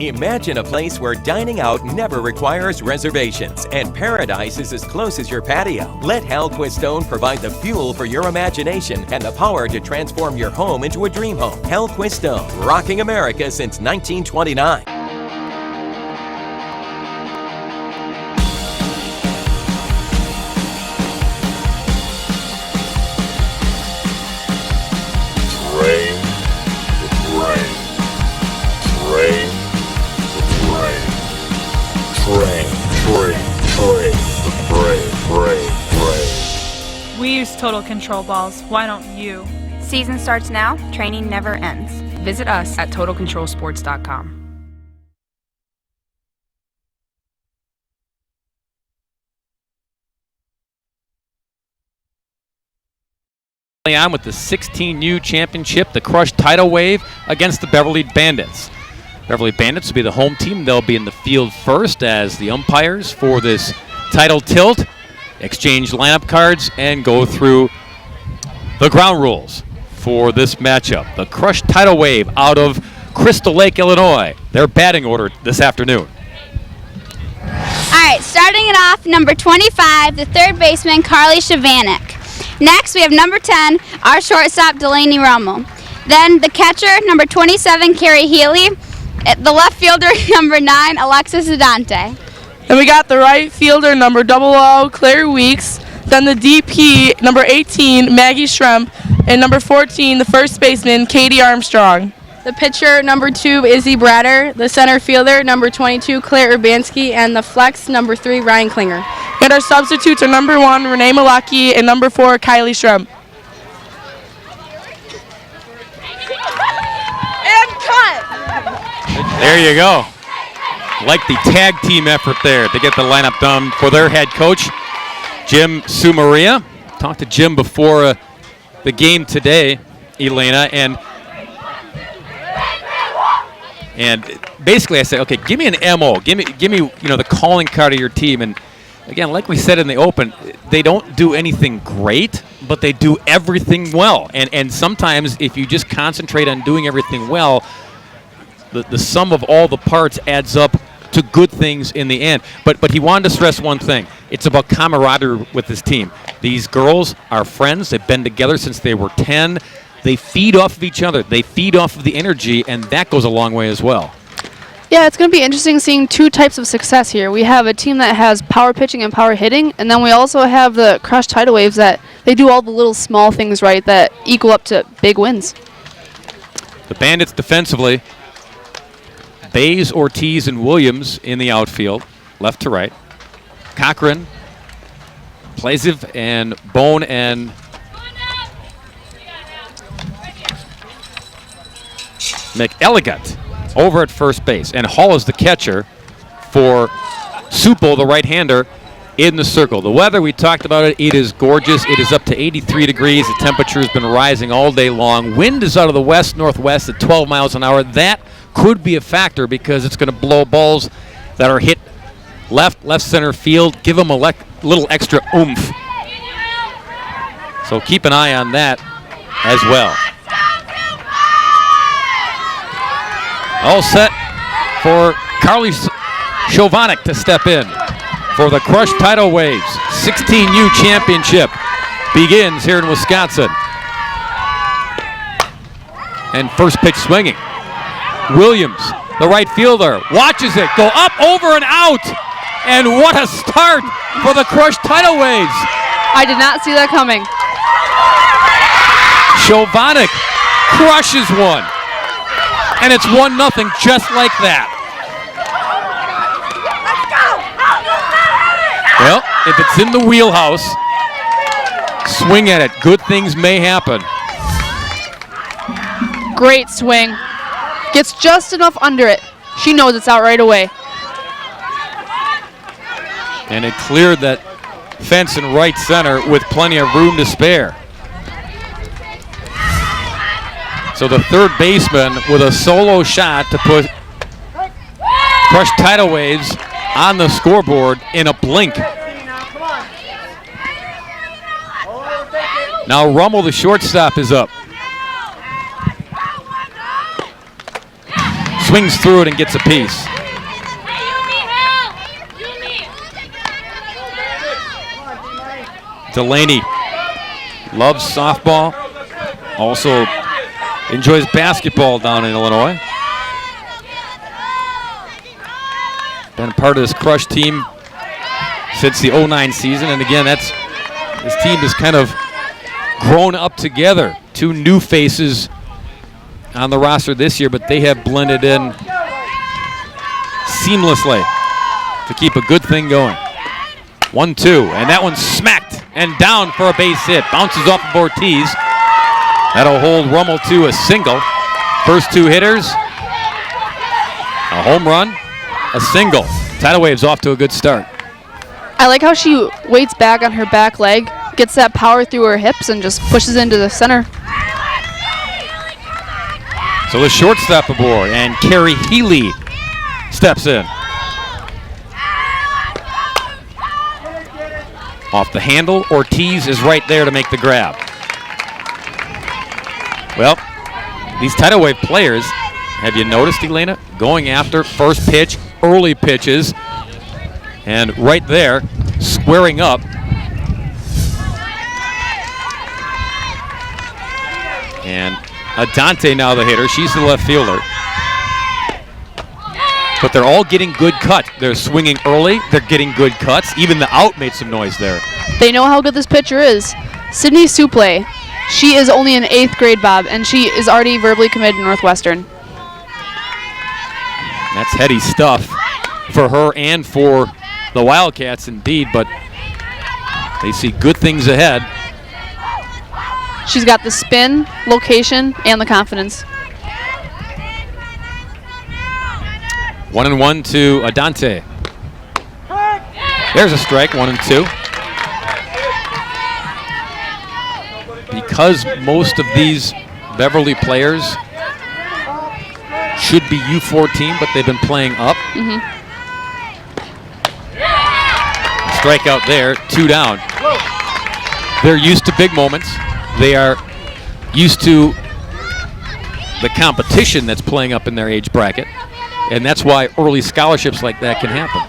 Imagine a place where dining out never requires reservations and paradise is as close as your patio. Let Hal Quistone provide the fuel for your imagination and the power to transform your home into a dream home. Hal Quistone, rocking America since 1929. We use Total Control balls. Why don't you? Season starts now. Training never ends. Visit us at TotalControlSports.com. On with the 16U championship, the Crush Tidal Wave against the Beverly Bandits. Beverly Bandits will be the home team. They'll be in the field first as the umpires for this title tilt exchange lineup cards and go through the ground rules for this matchup. The Crush Tidal Wave out of Crystal Lake, Illinois. Their batting order this afternoon. All right, starting it off, number 25, the third baseman, Carly Shavanek. Next, we have number 10, our shortstop, Delaney Rommel. Then the catcher, number 27, Carrie Healy. The left fielder, number 9, Alexis Adante. Then we got the right fielder, number 00, Claire Weeks. Then the DP, number 18, Maggie Schremp. And number 14, the first baseman, Katie Armstrong. The pitcher, number 2, Izzy Bratter. The center fielder, number 22, Claire Urbanski. And the flex, number 3, Ryan Klinger. And our substitutes are number 1, Renee Malaki, and number 4, Kylie Schremp. And cut! There you go. Like the tag team effort there to get the lineup done for their head coach, Jim Sumaria. Talked to Jim before the game today, Elena, and basically I said, okay, give me an MO, give me the calling card of your team. And again, like we said in the open, they don't do anything great, but they do everything well. And sometimes if you just concentrate on doing everything well, the sum of all the parts adds up to good things in the end. But he wanted to stress one thing. It's about camaraderie with his team. These girls are friends. They've been together since they were 10. They feed off of each other. They feed off of the energy, and that goes a long way as well. Yeah, it's going to be interesting seeing two types of success here. We have a team that has power pitching and power hitting, and then we also have the Crush Tidal Waves that they do all the little small things right that equal up to big wins. The Bandits defensively, Bays, Ortiz, and Williams in the outfield, left to right. Cochran, Plaziv, and Bone, and McElligott over at first base. And Hall is the catcher for Supel, the right-hander, in the circle. The weather, we talked about it. It is gorgeous. It is up to 83 degrees. The temperature has been rising all day long. Wind is out of the west-northwest at 12 miles an hour. That could be a factor because it's going to blow balls that are hit left center field. Give them a little extra oomph. So keep an eye on that as well. All set for Carly Shovanek to step in for the Crush Tidal Waves. 16U championship begins here in Wisconsin. And first pitch swinging. Williams, the right fielder, watches it go up, over, and out. And what a start for the Crush Tidal Waves. I did not see that coming. Shovanek crushes one. And it's 1-0 just like that. Well, if it's in the wheelhouse, swing at it. Good things may happen. Great swing. Gets just enough under it. She knows it's out right away. And it cleared that fence in right center with plenty of room to spare. So the third baseman with a solo shot to put Crush Tidal Waves on the scoreboard in a blink. Now Rummel, the shortstop, is up. swings through it and gets a piece. Delaney loves softball, also enjoys basketball down in Illinois. Been a part of this Crush team since the 09 season, and again, this team has kind of grown up together. Two new faces on the roster this year, but they have blended in seamlessly to keep a good thing going. 1-2, and that one's smacked and down for a base hit. Bounces off of Ortiz. That'll hold Rummel to a single. First two hitters, a home run, a single. Tidal Waves off to a good start. I like how she waits back on her back leg, gets that power through her hips, and just pushes into the center. So the shortstop aboard, and Carrie Healy steps in. Off the handle, Ortiz is right there to make the grab. Well, these Tidal Wave players, have you noticed, Elena, going after first pitch, early pitches, and right there, squaring up. And Adante now the hitter. She's the left fielder. But they're all getting good cut. They're swinging early. They're getting good cuts. Even the out made some noise there. They know how good this pitcher is. Sydney Supley. She is only in 8th grade, Bob, and she is already verbally committed to Northwestern. That's heady stuff for her and for the Wildcats indeed, but they see good things ahead. She's got the spin, location, and the confidence. 1-1 to Adante. There's a strike, 1-2. Because most of these Beverly players should be U14, but they've been playing up. Strikeout there, 2 down. They're used to big moments. They are used to the competition that's playing up in their age bracket, and that's why early scholarships like that can happen.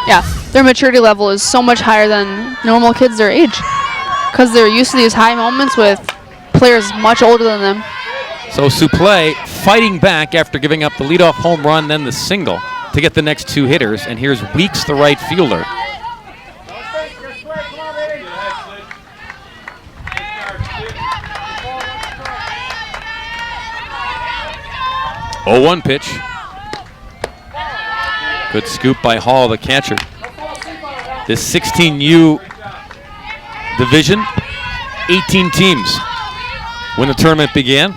Yeah, their maturity level is so much higher than normal kids their age because they're used to these high moments with players much older than them. So Supley fighting back after giving up the leadoff home run, then the single to get the next two hitters, and here's Weeks, the right fielder. Oh, 1 pitch. Good scoop by Hall, the catcher. This 16U division, 18 teams when the tournament began.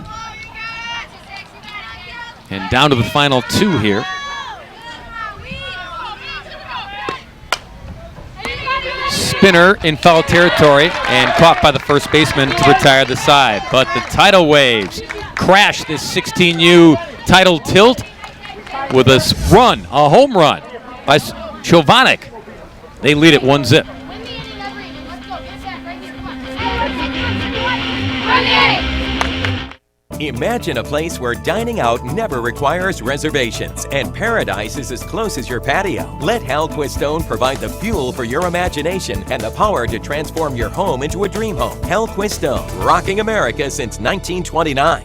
And down to the final 2 here. Spinner in foul territory and caught by the first baseman to retire the side. But the Tidal Waves crash this 16U title tilt with a run, a home run by Chovanec. They lead it 1-0. Imagine a place where dining out never requires reservations and paradise is as close as your patio. Let Hal Quistone provide the fuel for your imagination and the power to transform your home into a dream home. Hal Quistone, rocking America since 1929.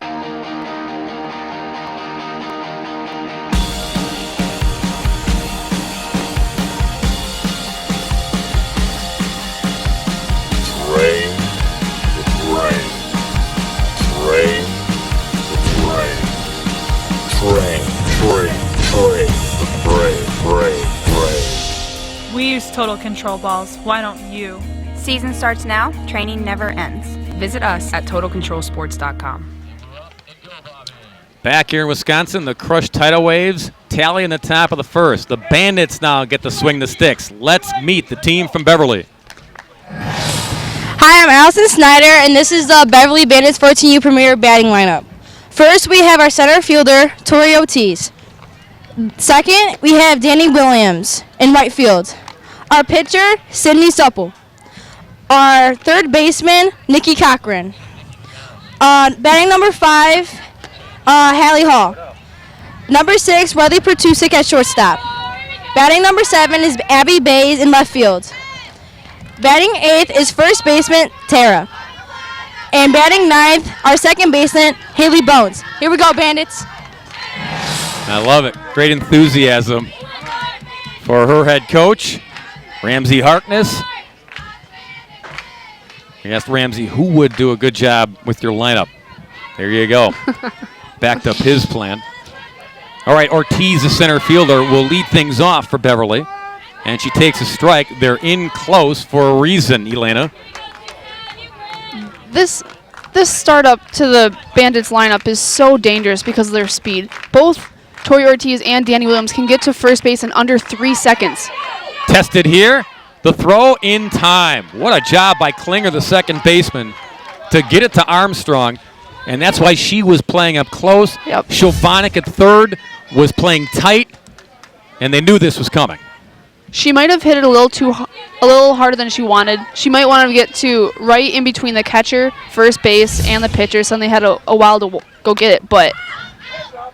We use Total Control balls. Why don't you? Season starts now. Training never ends. Visit us at TotalControlSports.com. Back here in Wisconsin, the Crush Tidal Waves tallying the top of the first. The Bandits now get to swing the sticks. Let's meet the team from Beverly. Hi, I'm Allison Snyder, and this is the Beverly Bandits 14U Premier batting lineup. First, we have our center fielder, Tori Ortiz. Second, we have Danny Williams in right field. Our pitcher, Sydney Supple. Our third baseman, Nikki Cochran. Batting number 5, Hallie Hall. Number 6, Riley Pertusik at shortstop. Batting number 7 is Abby Bays in left field. Batting 8th is first baseman Tara. And batting 9th, our second baseman, Haley Bones. Here we go, Bandits. I love it. Great enthusiasm for her head coach, Ramsey Harkness. We asked Ramsey who would do a good job with your lineup. There you go. Backed up his plan. All right, Ortiz, the center fielder, will lead things off for Beverly. And she takes a strike. They're in close for a reason, Elena. This startup to the Bandits lineup is so dangerous because of their speed. Both Tori Ortiz and Danny Williams can get to first base in under 3 seconds. Tested here. The throw in time. What a job by Klinger, the second baseman, to get it to Armstrong. And that's why she was playing up close. Yep. Shovanik at third was playing tight, and they knew this was coming. She might have hit it a little harder than she wanted. She might want to get to right in between the catcher, first base, and the pitcher, so they had a while to go get it. But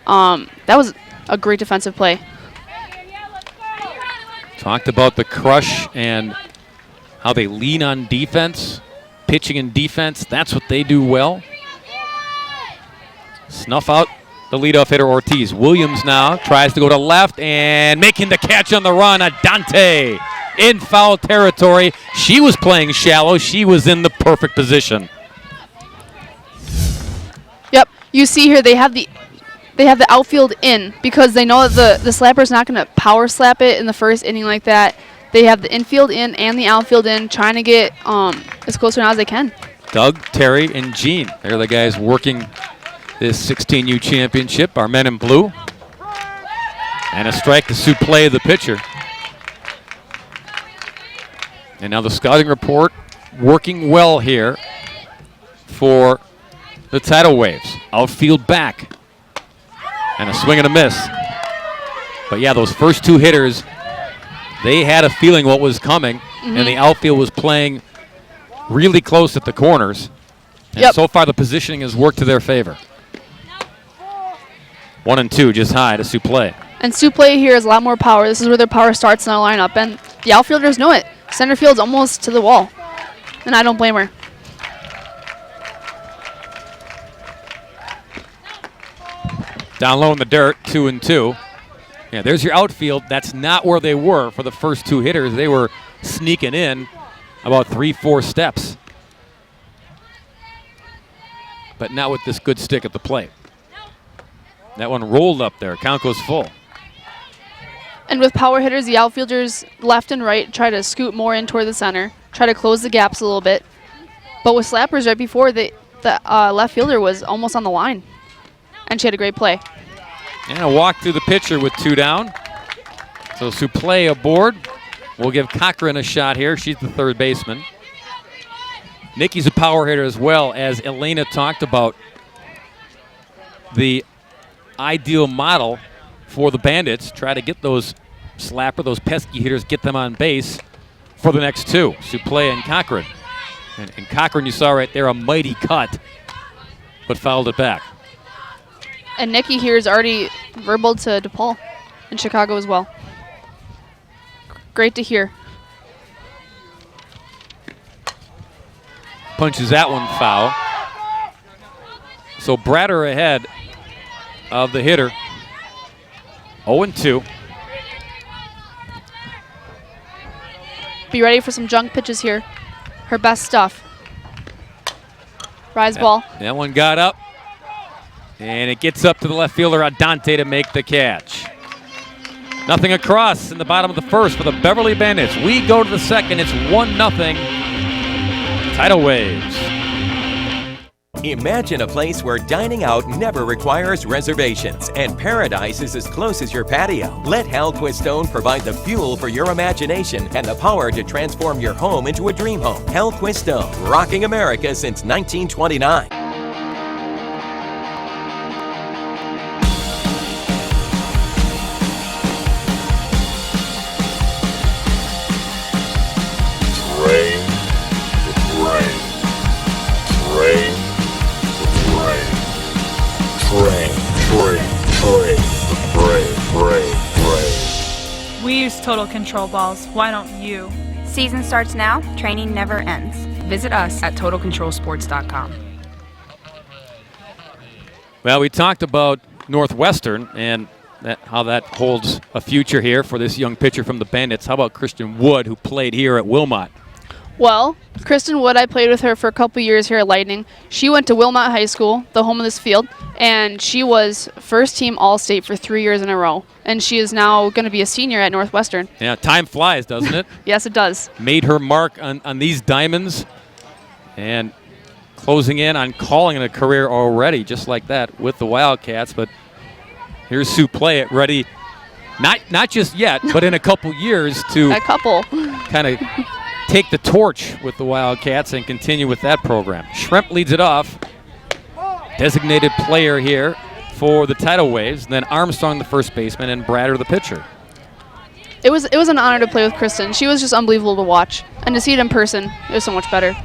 that was a great defensive play. Talked about the crush and how they lean on defense, pitching and defense. That's what they do well. Snuff out the leadoff hitter Ortiz. Williams now tries to go to left and making the catch on the run. Adante in foul territory. She was playing shallow. She was in the perfect position. Yep. You see here they have the outfield in because they know that the slapper's not going to power slap it in the first inning like that. They have the infield in and the outfield in, trying to get as close now as they can. Doug, Terry, and Jean. They're the guys working this 16U championship, our men in blue. And a strike to Suplay, the pitcher. And now the scouting report working well here for the Tidal Waves. Outfield back. And a swing and a miss. But yeah, those first two hitters, they had a feeling what was coming, and the outfield was playing really close at the corners. And so far the positioning has worked to their favor. 1 and 2 just high to Suplay. And Suplay here has a lot more power. This is where their power starts in our lineup, and the outfielders know it. Center field's almost to the wall, and I don't blame her. Down low in the dirt, 2 and 2. Yeah, there's your outfield. That's not where they were for the first two hitters. They were sneaking in about 3-4 steps. But not with this good stick at the plate. That one rolled up there. Count goes full. And with power hitters, the outfielders left and right try to scoot more in toward the center, try to close the gaps a little bit. But with slappers right before, the left fielder was almost on the line. And she had a great play. And a walk through the pitcher with 2 down. So Suplay aboard. We'll give Cochran a shot here. She's the third baseman. Nikki's a power hitter as well, as Elena talked about. The ideal model for the Bandits. Try to get those those pesky hitters, get them on base for the next two. Suplay and Cochran. And Cochran, you saw right there, a mighty cut, but fouled it back. And Nikki here is already verbal to DePaul in Chicago as well. Great to hear. Punches that one foul. So Bratter ahead of the hitter. 0-2. Be ready for some junk pitches here. Her best stuff. Rise ball. That one got up. And it gets up to the left fielder, Adante, to make the catch. Nothing across in the bottom of the first for the Beverly Bandits. We go to the second. It's 1-0. Tidal Waves. Imagine a place where dining out never requires reservations and paradise is as close as your patio. Let Hal Quistone provide the fuel for your imagination and the power to transform your home into a dream home. Hal Quistone, rocking America since 1929. Train. We use Total Control balls. Why don't you? Season starts now. Training never ends. Visit us at TotalControlSports.com. Well, we talked about Northwestern and how that holds a future here for this young pitcher from the Bandits. How about Kristen Wood, who played here at Wilmot? Well, Kristen Wood, I played with her for a couple years here at Lightning. She went to Wilmot High School, the home of this field, and she was first team All-State for 3 years in a row. And she is now going to be a senior at Northwestern. Yeah, time flies, doesn't it? Yes, it does. Made her mark on these diamonds and closing in on calling it a career already, just like that with the Wildcats. But here's Sue Play ready, not just yet, but in a couple years to kind of take the torch with the Wildcats and continue with that program. Schremp leads it off. Designated player here for the Tidal Waves. Then Armstrong, the first baseman, and Bratter, the pitcher. It was an honor to play with Kristen. She was just unbelievable to watch. And to see it in person, it was so much better.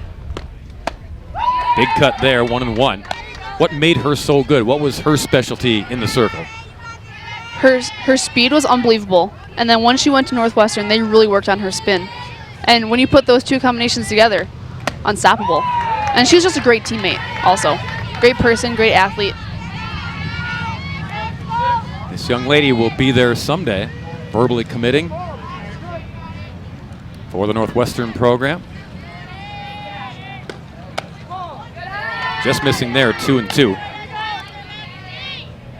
Big cut there, 1-1. What made her so good? What was her specialty in the circle? Her speed was unbelievable. And then once she went to Northwestern, they really worked on her spin. And when you put those two combinations together, unstoppable. And she was just a great teammate also. Great person, great athlete. This young lady will be there someday, verbally committing for the Northwestern program. Just missing there, 2-2.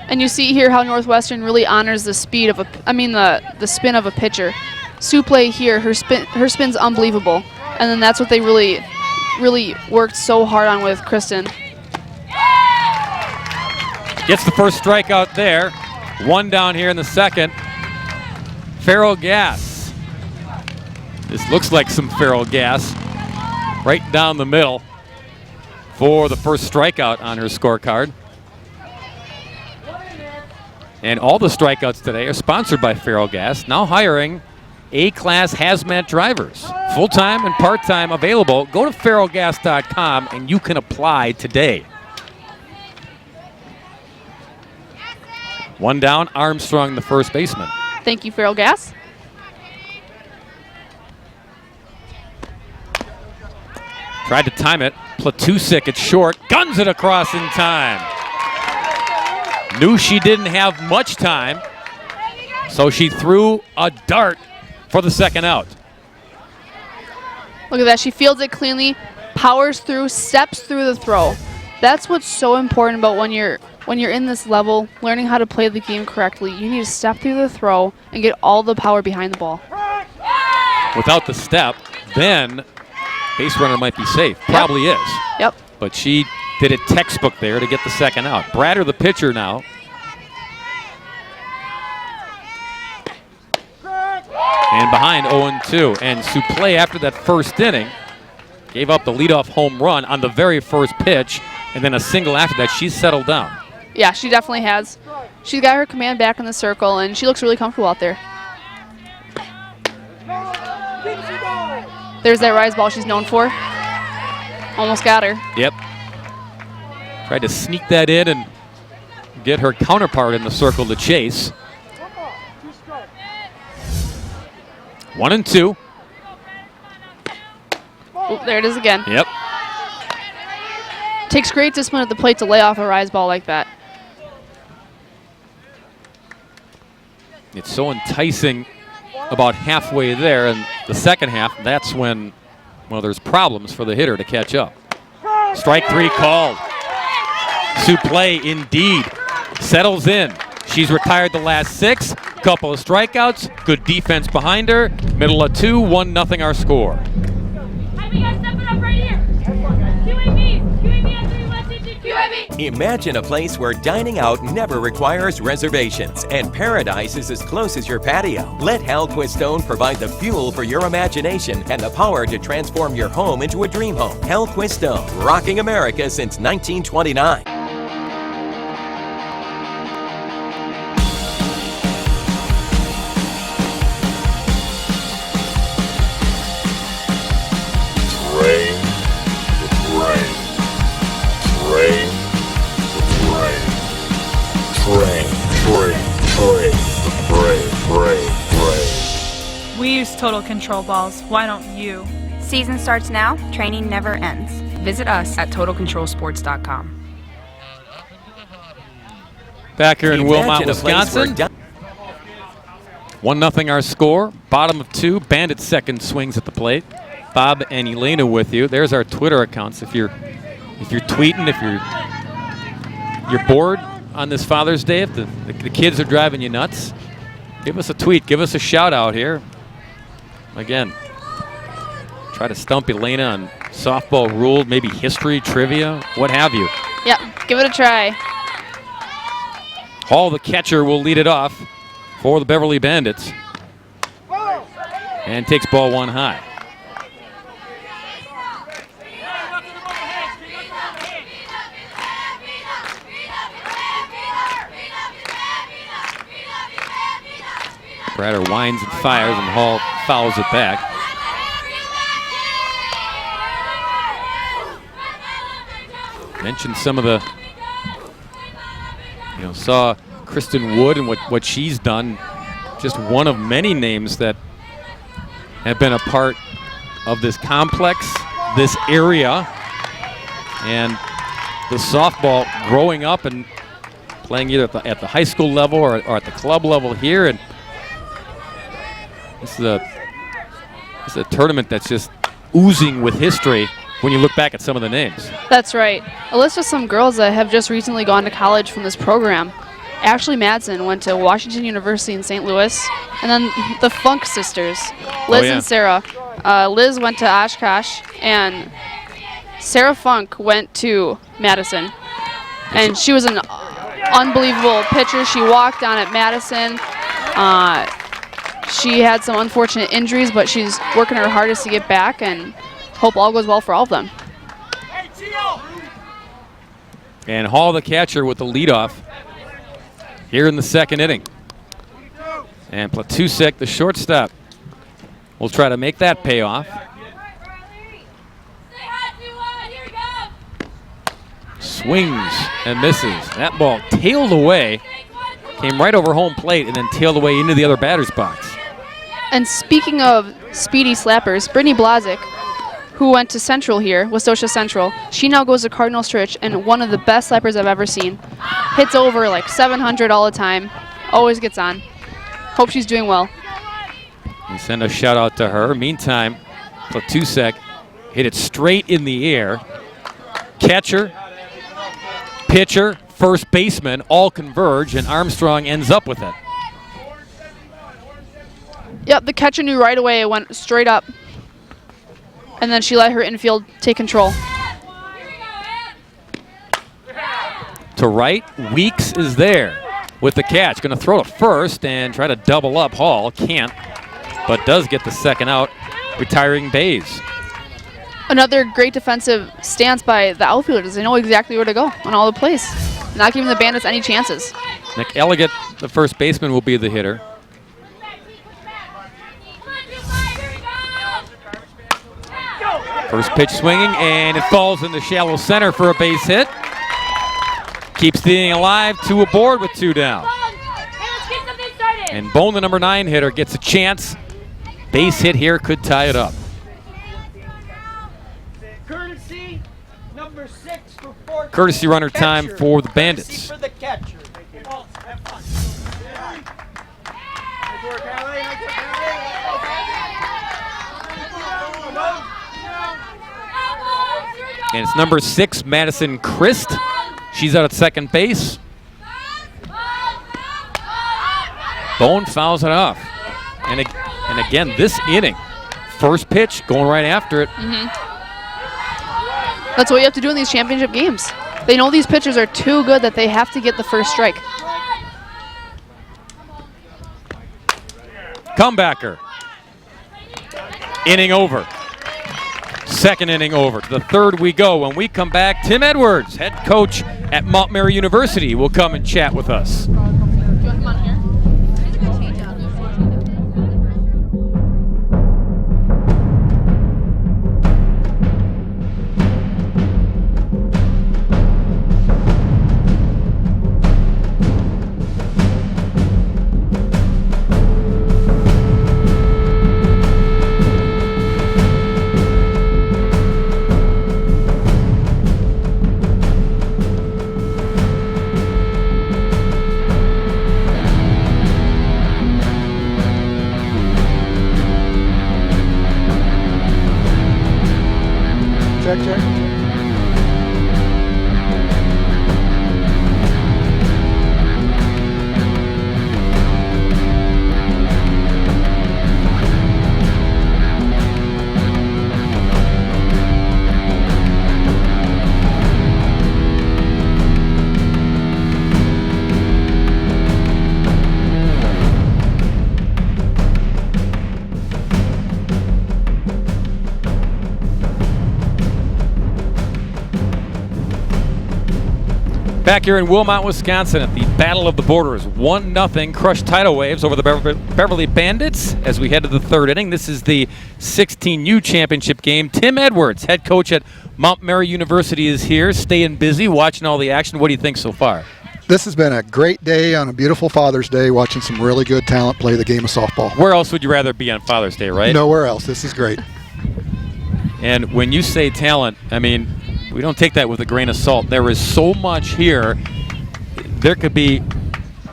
And you see here how Northwestern really honors the speed of the spin of a pitcher. Sue Play here, her spin's unbelievable. And then that's what they really worked so hard on with Kristen. Gets the first strikeout there. One down here in the second. Feral gas. This looks like some feral gas. Right down the middle for the first strikeout on her scorecard. And all the strikeouts today are sponsored by Feral Gas, now hiring A-class hazmat drivers. Full-time and part-time available. Go to feralgas.com and you can apply today. One down, Armstrong, the first baseman. Thank you, Feral Gas. Tried to time it. Platusik at short. Guns it across in time. Knew she didn't have much time, so she threw a dart for the second out. Look at that. She fields it cleanly, powers through, steps through the throw. That's what's so important about when you're in this level, learning how to play the game correctly. You need to step through the throw and get all the power behind the ball. Without the step, then base runner might be safe. Probably is. Yep. But she did it textbook there to get the second out. Bratter, the pitcher now. And behind 0-2. And Suplee, after that first inning, gave up the leadoff home run on the very first pitch, and then a single after that. She's settled down. Yeah, she definitely has. She's got her command back in the circle, and she looks really comfortable out there. There's that rise ball she's known for. Almost got her. Yep. Tried to sneak that in and get her counterpart in the circle to chase. 1-2. Oh, there it is again. Yep. Takes great discipline at the plate to lay off a rise ball like that. It's so enticing about halfway there, and the second half, that's when, well, there's problems for the hitter to catch up. Strike three called. Suplee indeed settles in. She's retired the last 6, couple of strikeouts, good defense behind her. Middle of 2, 1-0 our score. Imagine a place where dining out never requires reservations and paradise is as close as your patio. Let Hal Quistone provide the fuel for your imagination and the power to transform your home into a dream home. Hal Quistone, rocking America since 1929. Train, the brave. We use Total Control balls. Why don't you? Season starts now. Training never ends. Visit us at totalcontrolsports.com. Back here in Wilmot, Imagine a place where Wisconsin. 1-0 our score. Bottom of 2. Bandit second swings at the plate. Bob and Elena with you. There's our Twitter accounts. If you're tweeting, if you're bored on this Father's Day, if the kids are driving you nuts, give us a tweet. Give us a shout out here. Again, try to stump Elena on softball ruled, maybe history, trivia, what have you. Yep, give it a try. Hall, the catcher, will lead it off for the Beverly Bandits. And takes ball 1 high. Bratter winds and fires, and Hall fouls it back. Mentioned some of the, saw Kristen Wood and what she's done. Just one of many names that have been a part of this complex, this area, and the softball growing up and playing either at the high school level or at the club level here. And this is a tournament that's just oozing with history when you look back at some of the names. That's right. A list of some girls that have just recently gone to college from this program. Ashley Madsen went to Washington University in St. Louis. And then the Funk sisters, Liz and Sarah. Liz went to Oshkosh, and Sarah Funk went to Madison. And she was an unbelievable pitcher. She walked on at Madison. She had some unfortunate injuries, but she's working her hardest to get back, and hope all goes well for all of them. And Hall, the catcher, with the leadoff here in the second inning. And Platusek, the shortstop, will try to make that pay off. Swings and misses. That ball tailed away, came right over home plate, and then tailed away into the other batter's box. And speaking of speedy slappers, Brittany Blazik, who went to Central here, Westosha Central, she now goes to Cardinal Church, and one of the best slappers I've ever seen. Hits over like 700 all the time, always gets on. Hope she's doing well. We send a shout out to her. Meantime, Platusek hit it straight in the air. Catcher, pitcher, first baseman all converge, and Armstrong ends up with it. Yep, the catcher knew right away. It went straight up. And then she let her infield take control. To right, Weeks is there with the catch. Going to throw to first and try to double up. Hall can't, but does get the second out, retiring Bays. Another great defensive stance by the outfielders. They know exactly where to go on all the plays, not giving the Bandits any chances. Nick Elliott, the first baseman, will be the hitter. First pitch swinging, and it falls in the shallow center for a base hit. Keeps the inning alive, 2 aboard with 2 down. And Bone, the number 9 hitter, gets a chance. Base hit here could tie it up. Courtesy number 6 for 4. Courtesy runner time for the Bandits. For the catcher. And it's number 6, Madison Christ. She's out at second base. Bone fouls it off. And again, this inning, first pitch, going right after it. That's what you have to do in these championship games. They know these pitchers are too good that they have to get the first strike. Comebacker. Inning over. Second inning over. To the third we go. When we come back, Tim Edwards, head coach at Mount Mary University, will come and chat with us. check. Back here in Wilmot, Wisconsin at the Battle of the Borders. 1-0 crushed tidal waves over the Beverly Bandits as we head to the third inning. This is the 16U championship game. Tim Edwards, head coach at Mount Mary University, is here, staying busy, watching all the action. What do you think so far? This has been a great day on a beautiful Father's Day, watching some really good talent play the game of softball. Where else would you rather be on Father's Day, right? Nowhere else. This is great. And when you say talent, I mean, we don't take that with a grain of salt. There is so much here. There could be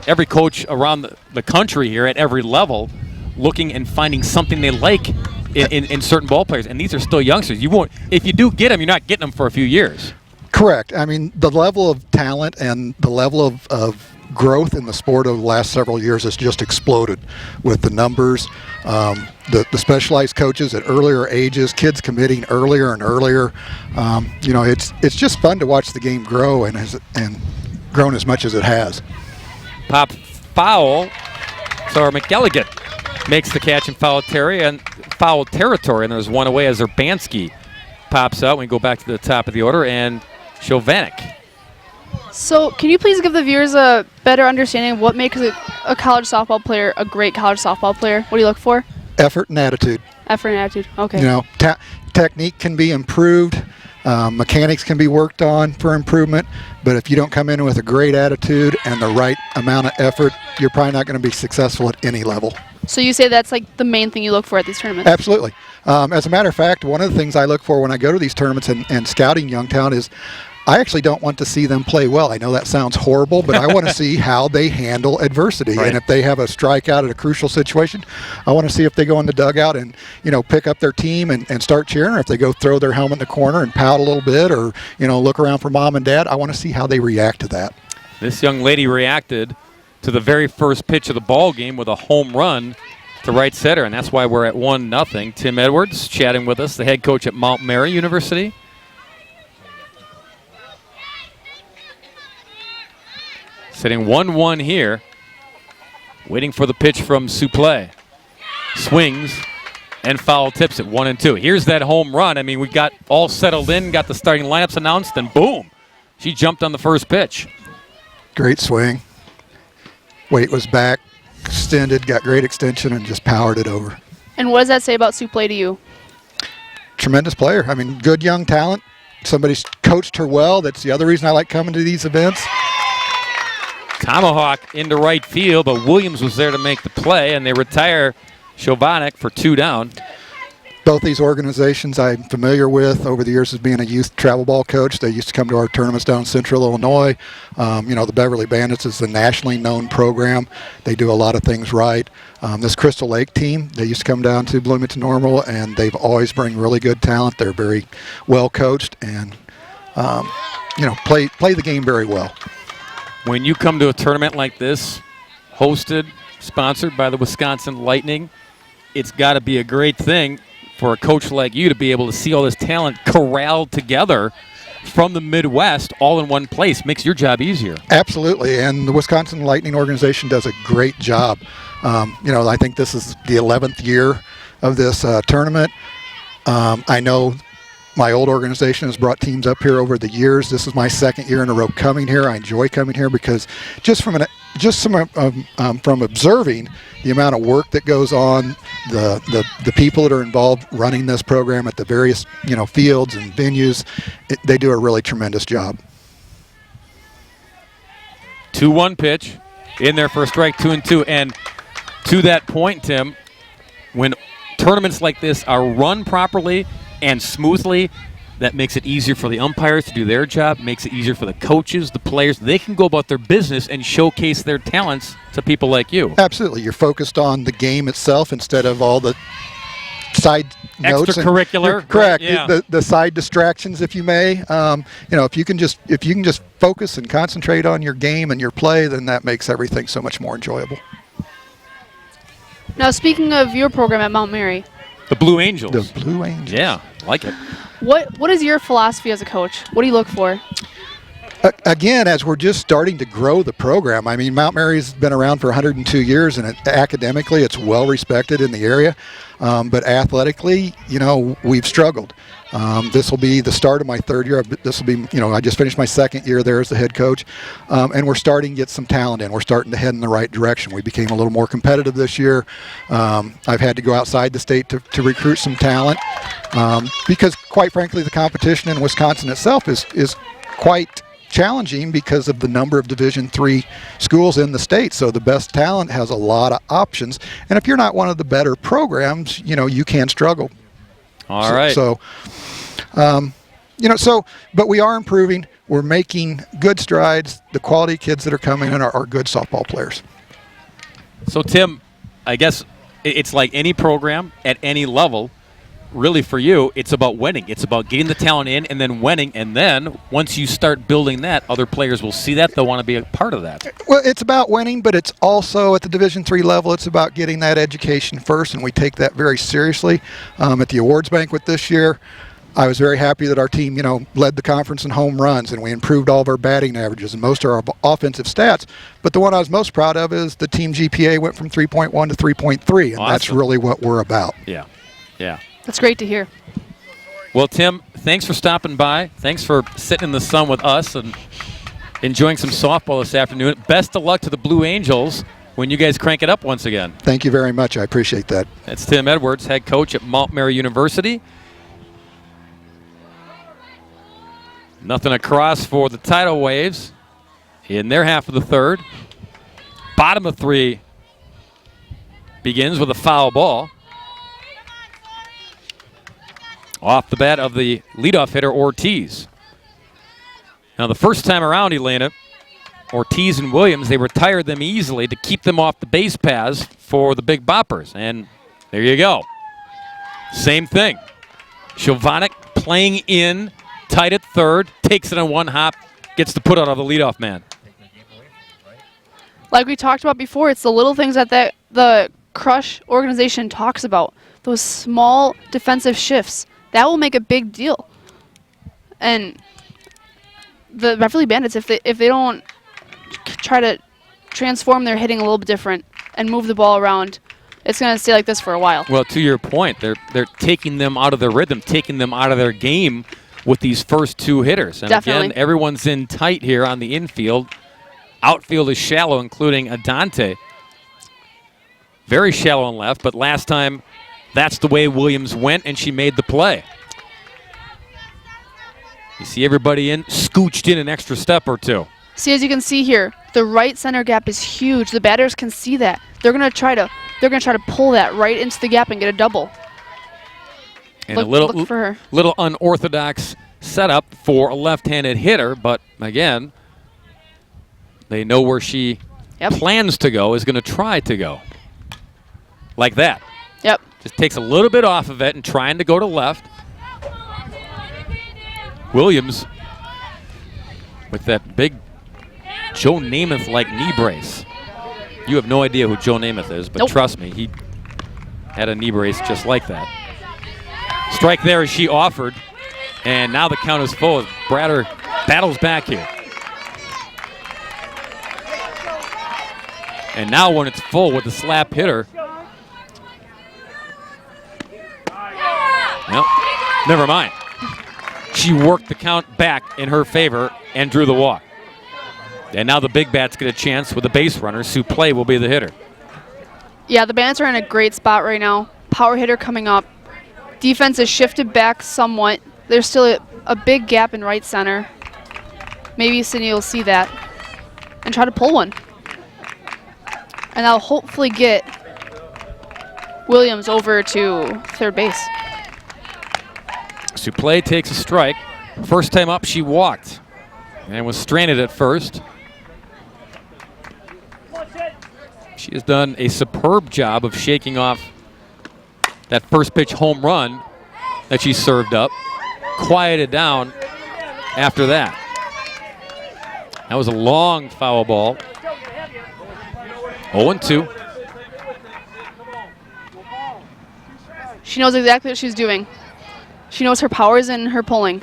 every coach around the country here at every level looking and finding something they like in certain ball players. And these are still youngsters. You won't, if you do get them, you're not getting them for a few years. Correct. I mean, the level of talent and the level of growth in the sport over the last several years has just exploded with the numbers, the specialized coaches at earlier ages, kids committing earlier and earlier. You know, it's just fun to watch the game grow and grown as much as it has. Pop foul. So McElligott makes the catch in foul territory, and there's one away as Urbanski pops out. We go back to the top of the order, and Chovanec. So can you please give the viewers a better understanding of what makes a college softball player a great college softball player? What do you look for? Effort and attitude. Effort and attitude. Okay. You know, technique can be improved. Mechanics can be worked on for improvement, but if you don't come in with a great attitude and the right amount of effort, you're probably not going to be successful at any level. So you say that's like the main thing you look for at these tournaments? Absolutely. As a matter of fact, one of the things I look for when I go to these tournaments and scouting young talent is I actually don't want to see them play well. I know that sounds horrible, but I want to see how they handle adversity. Right. And if they have a strikeout at a crucial situation, I want to see if they go in the dugout and, you know, pick up their team and start cheering, or if they go throw their helmet in the corner and pout a little bit, or, you know, look around for mom and dad. I want to see how they react to that. This young lady reacted to the very first pitch of the ball game with a home run to right center, and that's why we're at 1-0. Tim Edwards chatting with us, the head coach at Mount Mary University. Sitting 1-1 here, waiting for the pitch from Suplee. Swings and foul tips it 1-2. Here's that home run. I mean, we got all settled in, got the starting lineups announced, and boom, she jumped on the first pitch. Great swing. Weight was back, extended, got great extension, and just powered it over. And what does that say about Suplee to you? Tremendous player. I mean, good young talent. Somebody's coached her well. That's the other reason I like coming to these events. Tomahawk into right field, but Williams was there to make the play, and they retire Chovanec for 2 down. Both these organizations I'm familiar with over the years as being a youth travel ball coach. They used to come to our tournaments down in Central Illinois. You know, the Beverly Bandits is the nationally known program. They do a lot of things right. This Crystal Lake team, they used to come down to Bloomington Normal, and they've always bring really good talent. They're very well coached and, you know, play the game very well. When you come to a tournament like this, hosted, sponsored by the Wisconsin Lightning, it's got to be a great thing for a coach like you to be able to see all this talent corralled together from the Midwest all in one place. Makes your job easier. Absolutely, and the Wisconsin Lightning organization does a great job. You know, I think this is the 11th year of this tournament. I know my old organization has brought teams up here over the years. This is my 2nd year in a row coming here. I enjoy coming here because from observing the amount of work that goes on, the people that are involved running this program at the various, you know, fields and venues, they do a really tremendous job. 2-1 pitch in there for a strike, 2-2. And to that point, Tim, when tournaments like this are run properly and smoothly, that makes it easier for the umpires to do their job, makes it easier for the coaches, the players. They can go about their business and showcase their talents to people like you. Absolutely. You're focused on the game itself instead of all the side notes. Extracurricular, Correct. right, yeah. The side distractions, if you may. If you can just focus and concentrate on your game and your play, then that makes everything so much more enjoyable. Now, speaking of your program at Mount Mary, The Blue Angels. The Blue Angels. Yeah, like it. what is your philosophy as a coach? What do you look for? Again, as we're just starting to grow the program, I mean, Mount Mary's been around for 102 years, and academically, it's well respected in the area. But athletically, we've struggled. This will be the start of my third year. This will be, I just finished my second year there as the head coach, and we're starting to get some talent in. We're starting to head in the right direction. We became a little more competitive this year. I've had to go outside the state to recruit some talent because, quite frankly, the competition in Wisconsin itself is quite challenging because of the number of Division III schools in the state. So the best talent has a lot of options, and if you're not one of the better programs, you can struggle. All right. But we are improving. We're making good strides. The quality kids that are coming in are good softball players. So, Tim, I guess it's like any program at any level. Really, for you, it's about winning. It's about getting the talent in and then winning. And then once you start building that, other players will see that. They'll want to be a part of that. Well, it's about winning, but it's also at the Division III level, it's about getting that education first, and we take that very seriously. At the awards banquet this year, I was very happy that our team, led the conference in home runs, and we improved all of our batting averages and most of our offensive stats. But the one I was most proud of is the team GPA went from 3.1 to 3.3, and that's really what we're about. Yeah. That's great to hear. Well, Tim, thanks for stopping by. Thanks for sitting in the sun with us and enjoying some softball this afternoon. Best of luck to the Blue Angels when you guys crank it up once again. Thank you very much. I appreciate that. That's Tim Edwards, head coach at Mount Mary University. Nothing across for the Tidal Waves in their half of the third. Bottom of three begins with a foul ball. Off the bat of the leadoff hitter, Ortiz. Now, the first time around, Elena, Ortiz and Williams, they retired them easily to keep them off the base paths for the big boppers. And there you go. Same thing. Shovanik playing in, tight at third, takes it on one hop, gets the put out of the leadoff man. Like we talked about before, it's the little things that the Crush organization talks about. Those small defensive shifts. That will make a big deal. And the Beverly Bandits, if they don't try to transform their hitting a little bit different and move the ball around, it's going to stay like this for a while. Well, to your point, they're taking them out of their rhythm, taking them out of their game with these first two hitters. And Definitely. Again, everyone's in tight here on the infield. Outfield is shallow, including Adante. Very shallow on left, but last time that's the way Williams went, and she made the play. You see everybody scooched in an extra step or two. See, as you can see here, the right center gap is huge. The batters can see that. They're gonna try to pull that right into the gap and get a double. And look for her. Little unorthodox setup for a left-handed hitter, but again, they know where she plans to go, is going to try to go. Like that. Yep. Just takes a little bit off of it and trying to go to left. Williams with that big Joe Namath-like knee brace. You have no idea who Joe Namath is, but trust me, he had a knee brace just like that. Strike there as she offered, and now the count is full as Bratter battles back here. And now when it's full with the slap hitter, nope, never mind. She worked the count back in her favor and drew the walk. And now the big bats get a chance with the base runner. Suplee will be the hitter. Yeah, the Bandits are in a great spot right now. Power hitter coming up. Defense is shifted back somewhat. There's still a big gap in right center. Maybe Sydney will see that and try to pull one. And that'll hopefully get Williams over to third base. Suplee takes a strike. First time up, she walked and was stranded at first. She has done a superb job of shaking off that first pitch home run that she served up quieted down after that. That was a long foul ball. 0-2. She knows exactly what she's doing. She knows her powers and her pulling.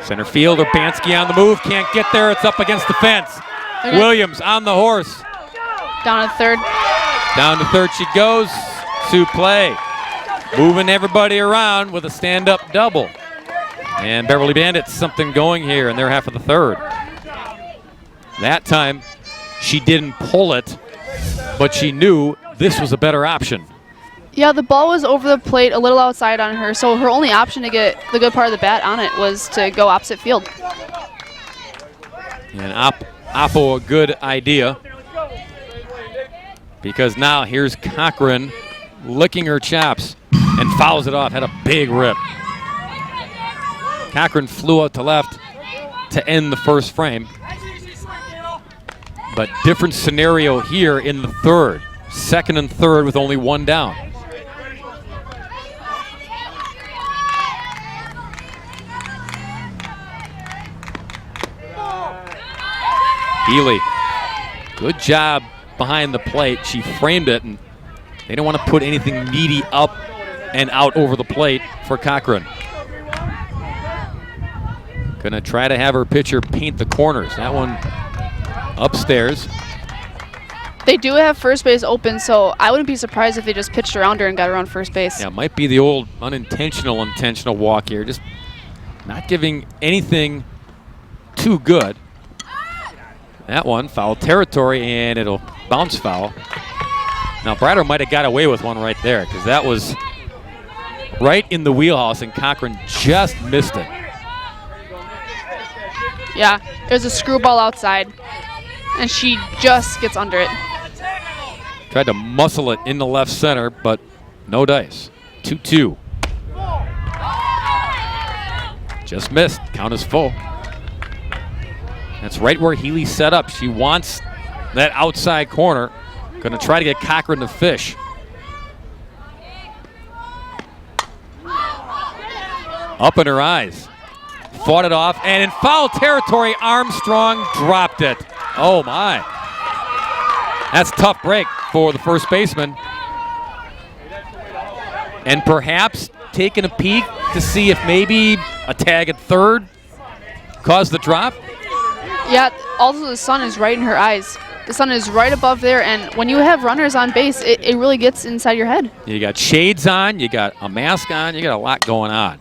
Center field, Urbanski on the move, can't get there, it's up against the fence. Okay. Williams on the horse. Down to third. Down to third she goes to play. Moving everybody around with a stand-up double. And Beverly Bandits something going here in their half of the third. That time she didn't pull it, but she knew this was a better option. Yeah, the ball was over the plate, a little outside on her, so her only option to get the good part of the bat on it was to go opposite field. And Oppo a good idea, because now here's Cochran licking her chops and fouls it off. Had a big rip. Cochran flew out to left to end the first frame. But different scenario here in the third. Second and third with only one down. Healy, good job behind the plate. She framed it, and they don't want to put anything meaty up and out over the plate for Cochran. Gonna try to have her pitcher paint the corners. That one upstairs. They do have first base open, so I wouldn't be surprised if they just pitched around her and got around first base. Yeah, it might be the old unintentional intentional walk here. Just not giving anything too good. That one, foul territory, and it'll bounce foul. Now, Bratter might have got away with one right there, because that was right in the wheelhouse, and Cochran just missed it. Yeah, there's a screwball outside, and she just gets under it. Tried to muscle it into left center, but no dice. 2-2. Just missed. Count is full. That's right where Healy set up. She wants that outside corner. Going to try to get Cochran to fish. Up in her eyes. Fought it off, and in foul territory, Armstrong dropped it. Oh my. That's a tough break for the first baseman. And perhaps taking a peek to see if maybe a tag at third caused the drop. Yeah, also the sun is right in her eyes. The sun is right above there, and when you have runners on base, it really gets inside your head. You got shades on, you got a mask on, you got a lot going on.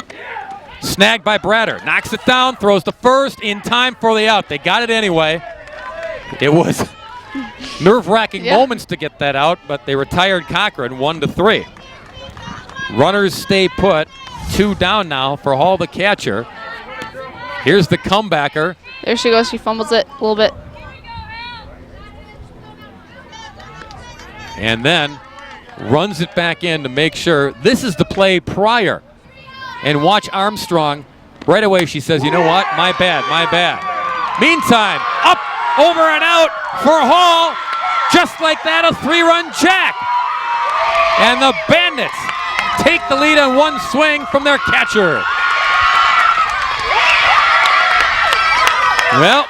Snagged by Bratter, knocks it down, throws to first in time for the out. They got it anyway. It was nerve-wracking moments to get that out, but they retired Cochran 1-3. Runners stay put, 2 down now for Hall, the catcher. Here's the comebacker. There she goes. She fumbles it a little bit. And then runs it back in to make sure. This is the play prior. And watch Armstrong. Right away she says, you know what? My bad, my bad. Meantime, up, over and out for Hall. Just like that, a 3-run jack. And the Bandits take the lead on one swing from their catcher. Well,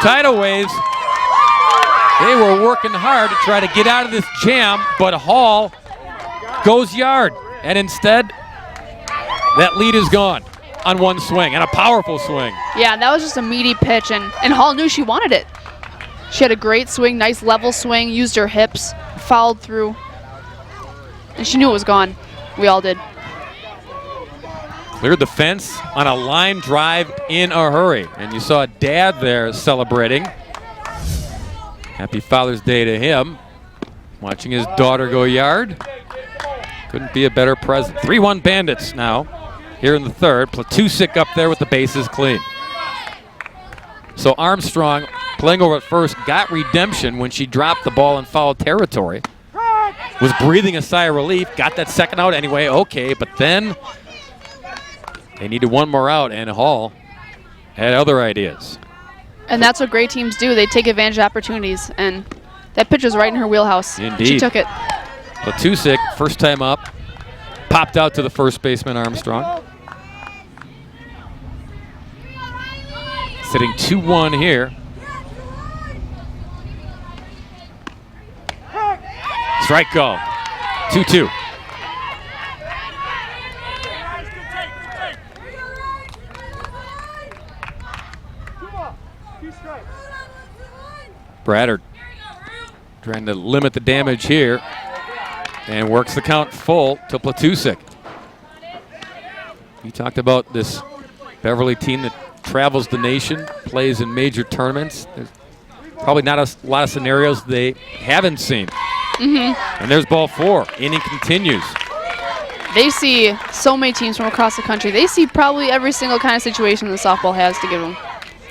Tidal Waves, they were working hard to try to get out of this jam, but Hall goes yard. And instead, that lead is gone on one swing, and a powerful swing. Yeah, that was just a meaty pitch, and Hall knew she wanted it. She had a great swing, nice level swing, used her hips, fouled through, and she knew it was gone. We all did. Cleared the fence on a line drive in a hurry. And you saw Dad there celebrating. Happy Father's Day to him. Watching his daughter go yard. Couldn't be a better present. 3-1 Bandits now here in the third. Platusik up there with the bases clean. So Armstrong, playing over at first, got redemption when she dropped the ball in foul territory. Was breathing a sigh of relief. Got that second out anyway. Okay, but then they needed one more out, and Hall had other ideas. And that's what great teams do. They take advantage of opportunities, and That pitch was right in her wheelhouse. Indeed. She took it. Platusik, first time up, popped out to the first baseman, Armstrong. Sitting 2-1 here. Strike call. 2-2. Bratter trying to limit the damage here and works the count full to Platusik. You talked about this Beverly team that travels the nation, plays in major tournaments. There's probably not a lot of scenarios they haven't seen. And there's ball 4. Inning continues. They see so many teams from across the country. They see probably every single kind of situation the softball has to give them.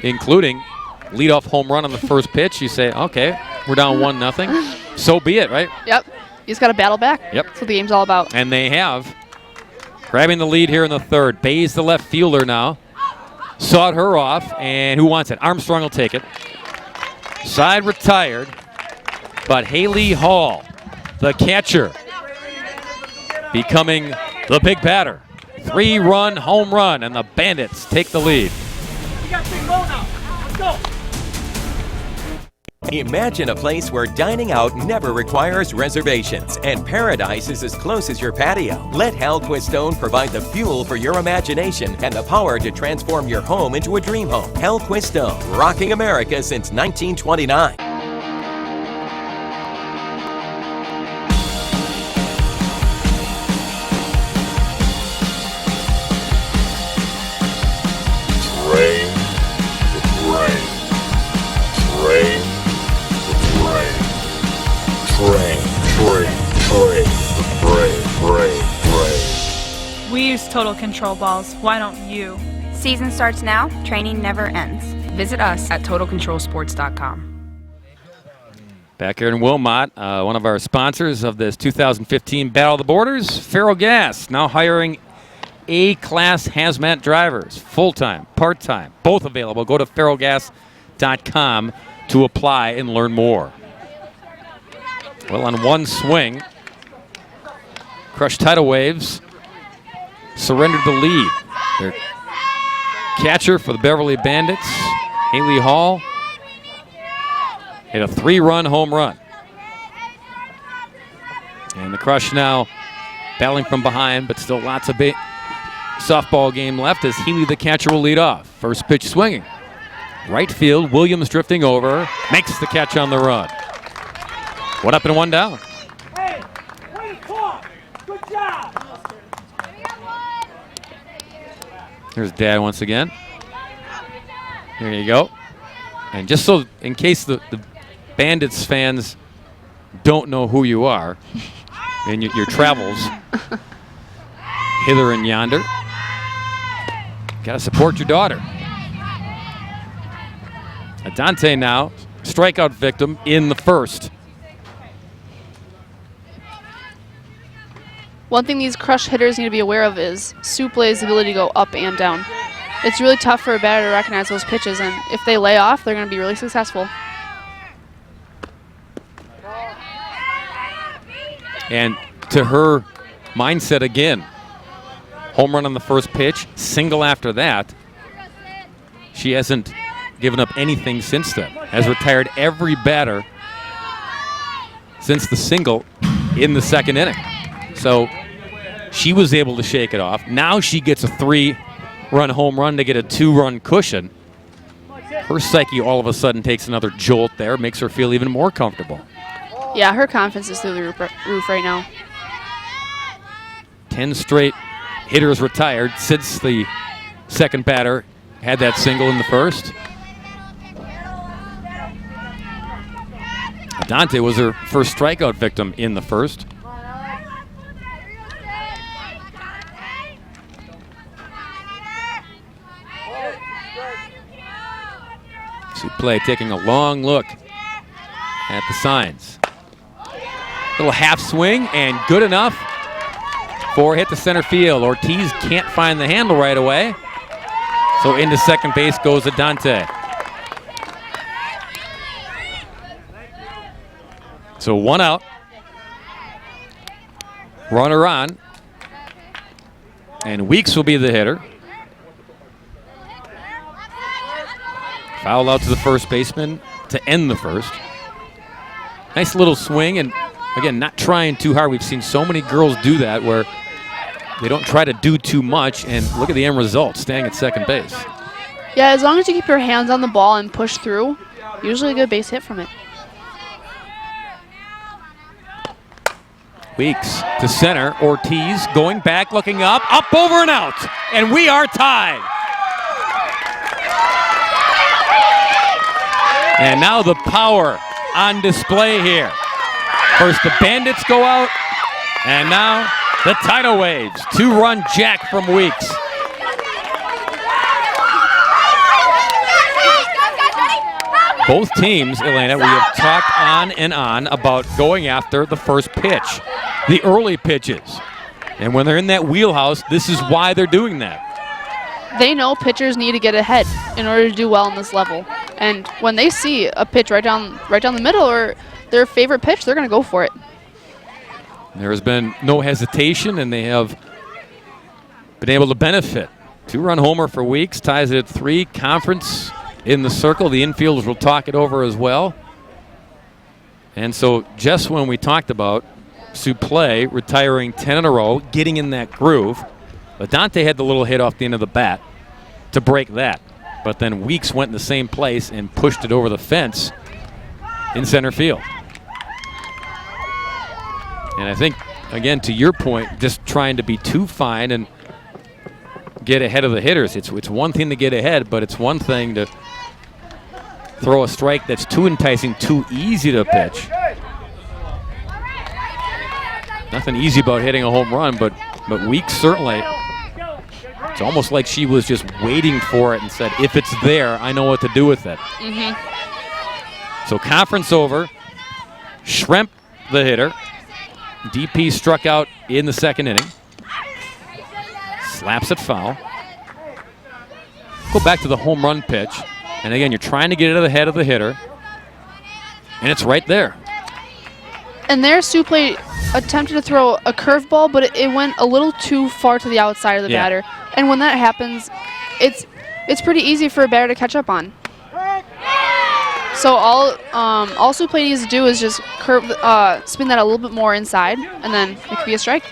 Including leadoff home run on the first pitch. You say, okay, we're down 1-0. So be it, right? Yep. You just got to battle back. Yep. That's what the game's all about. And they have. Grabbing the lead here in the third. Bayes, the left fielder now. Sawed her off, and who wants it? Armstrong will take it. Side retired, but Haley Hall, the catcher, becoming the big batter. 3-run home run, and the Bandits take the lead. We got big low now. Let's go. Imagine a place where dining out never requires reservations and paradise is as close as your patio. Let Hal Quistone provide the fuel for your imagination and the power to transform your home into a dream home. Hal Quistone, rocking America since 1929. We use Total Control balls. Why don't you? Season starts now. Training never ends. Visit us at TotalControlSports.com. Back here in Wilmot, one of our sponsors of this 2015 Battle of the Borders, Ferrellgas, now hiring A-class hazmat drivers, full-time, part-time, both available. Go to ferrellgas.com to apply and learn more. Well, on one swing, Crushed Tidal Waves surrendered the lead. Their catcher for the Beverly Bandits, Haley Hall, hit a 3-run home run. And the Crush now battling from behind, but still lots of softball game left as Healy, the catcher, will lead off. First pitch swinging. Right field, Williams drifting over, makes the catch on the run. 1 up and 1 down. Hey, way to talk. Good job. Here's Dad once again. Here you go. And just so, in case the Bandits fans don't know who you are in your travels hither and yonder, got to support your daughter. Adante now, strikeout victim in the first. One thing these Crush hitters need to be aware of is Suple's ability to go up and down. It's really tough for a batter to recognize those pitches, and if they lay off, they're going to be really successful. And to her mindset again, home run on the first pitch, single after that. She hasn't given up anything since then. Has retired every batter since the single in the second inning. So she was able to shake it off. Now she gets a 3-run home run to get a 2-run cushion. Her psyche all of a sudden takes another jolt there, makes her feel even more comfortable. Yeah, her confidence is through the roof right now. 10 straight hitters retired since the second batter had that single in the first. Adante was her first strikeout victim in the first. Suple taking a long look at the signs. Little half swing and good enough for a hit to center field. Ortiz can't find the handle right away. So into second base goes Adante. So 1 out. Runner on. And Weeks will be the hitter. Foul out to the first baseman to end the first. Nice little swing, and again, not trying too hard. We've seen so many girls do that where they don't try to do too much, and look at the end result, staying at second base. Yeah, as long as you keep your hands on the ball and push through, usually a good base hit from it. Weeks to center. Ortiz going back, looking up, over and out, and we are tied. And now the power on display here. First the Bandits go out, and now the Tidal Waves. 2-run jack from Weeks. Both teams, Elena, we have talked on and on about going after the first pitch, the early pitches. And when they're in that wheelhouse, this is why they're doing that. They know pitchers need to get ahead in order to do well on this level. And when they see a pitch right down the middle or their favorite pitch, they're going to go for it. There has been no hesitation, and they have been able to benefit. 2-run homer for Weeks, ties it at 3. Conference in the circle. The infielders will talk it over as well. And so just when we talked about Suplee retiring 10 in a row, getting in that groove, Dante had the little hit off the end of the bat to break that. But then Weeks went in the same place and pushed it over the fence in center field. And I think, again, to your point, just trying to be too fine and get ahead of the hitters. It's one thing to get ahead, but it's one thing to throw a strike that's too enticing, too easy to pitch. Nothing easy about hitting a home run, but Weeks certainly, it's almost like she was just waiting for it and said, if it's there, I know what to do with it. So conference over. Schremp, the hitter. DP struck out in the second inning. Slaps it foul. Go back to the home run pitch. And again, you're trying to get it to the head of the hitter. And it's right there. And there, Suplee attempted to throw a curveball, but it went a little too far to the outside of the batter. And when that happens, it's pretty easy for a batter to catch up on. So all Suplee needs to do is just spin that a little bit more inside, and then it could be a strike.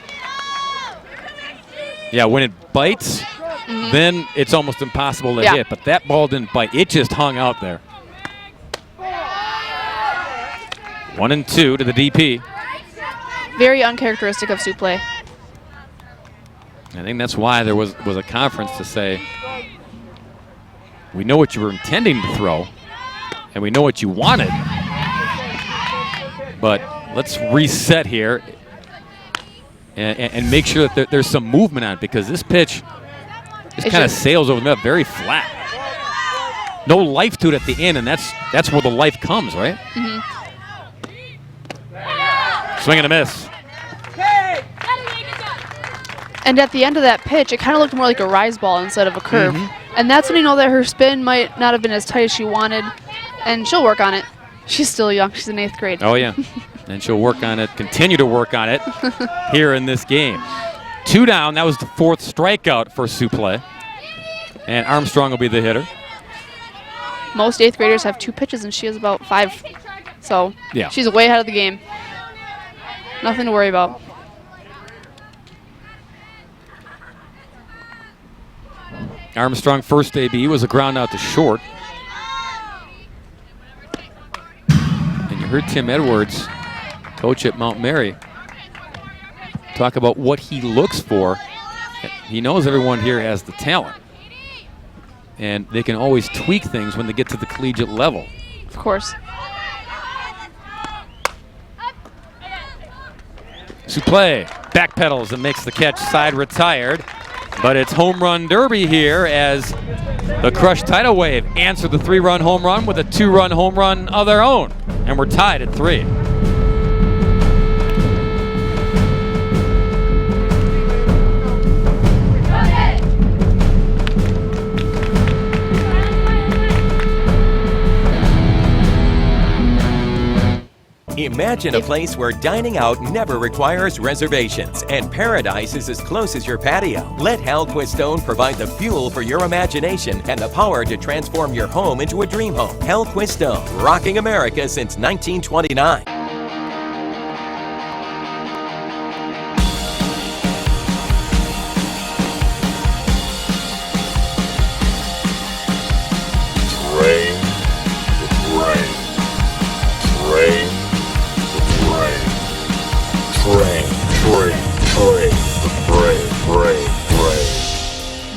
Yeah, when it bites, then it's almost impossible to hit. But that ball didn't bite. It just hung out there. 1-2 to the DP. Very uncharacteristic of Suplee. I think that's why there was a conference to say, we know what you were intending to throw, and we know what you wanted, but let's reset here and make sure that there's some movement on it, because this pitch just kind of sails over the middle, very flat. No life to it at the end, and that's where the life comes, right? Swing and a miss. And at the end of that pitch, it kind of looked more like a rise ball instead of a curve. And that's when you know that her spin might not have been as tight as she wanted, and she'll work on it. She's still young. She's in 8th grade. Oh, yeah. And she'll work on it, continue to work on it here in this game. 2 down. That was the 4th strikeout for Suplee. And Armstrong will be the hitter. Most 8th graders have 2 pitches, and she has about 5. So she's way ahead of the game. Nothing to worry about. Armstrong first AB was a ground out to short. And you heard Tim Edwards, coach at Mount Mary, talk about what he looks for. He knows everyone here has the talent, and they can always tweak things when they get to the collegiate level. Of course. Suplee backpedals and makes the catch, side retired. But it's home run derby here as the Crush Tidal Wave answered the 3-run home run with a 2-run home run of their own. And we're tied at 3. Imagine a place where dining out never requires reservations and paradise is as close as your patio. Let Hal Quistone provide the fuel for your imagination and the power to transform your home into a dream home. Hal Quistone, rocking America since 1929.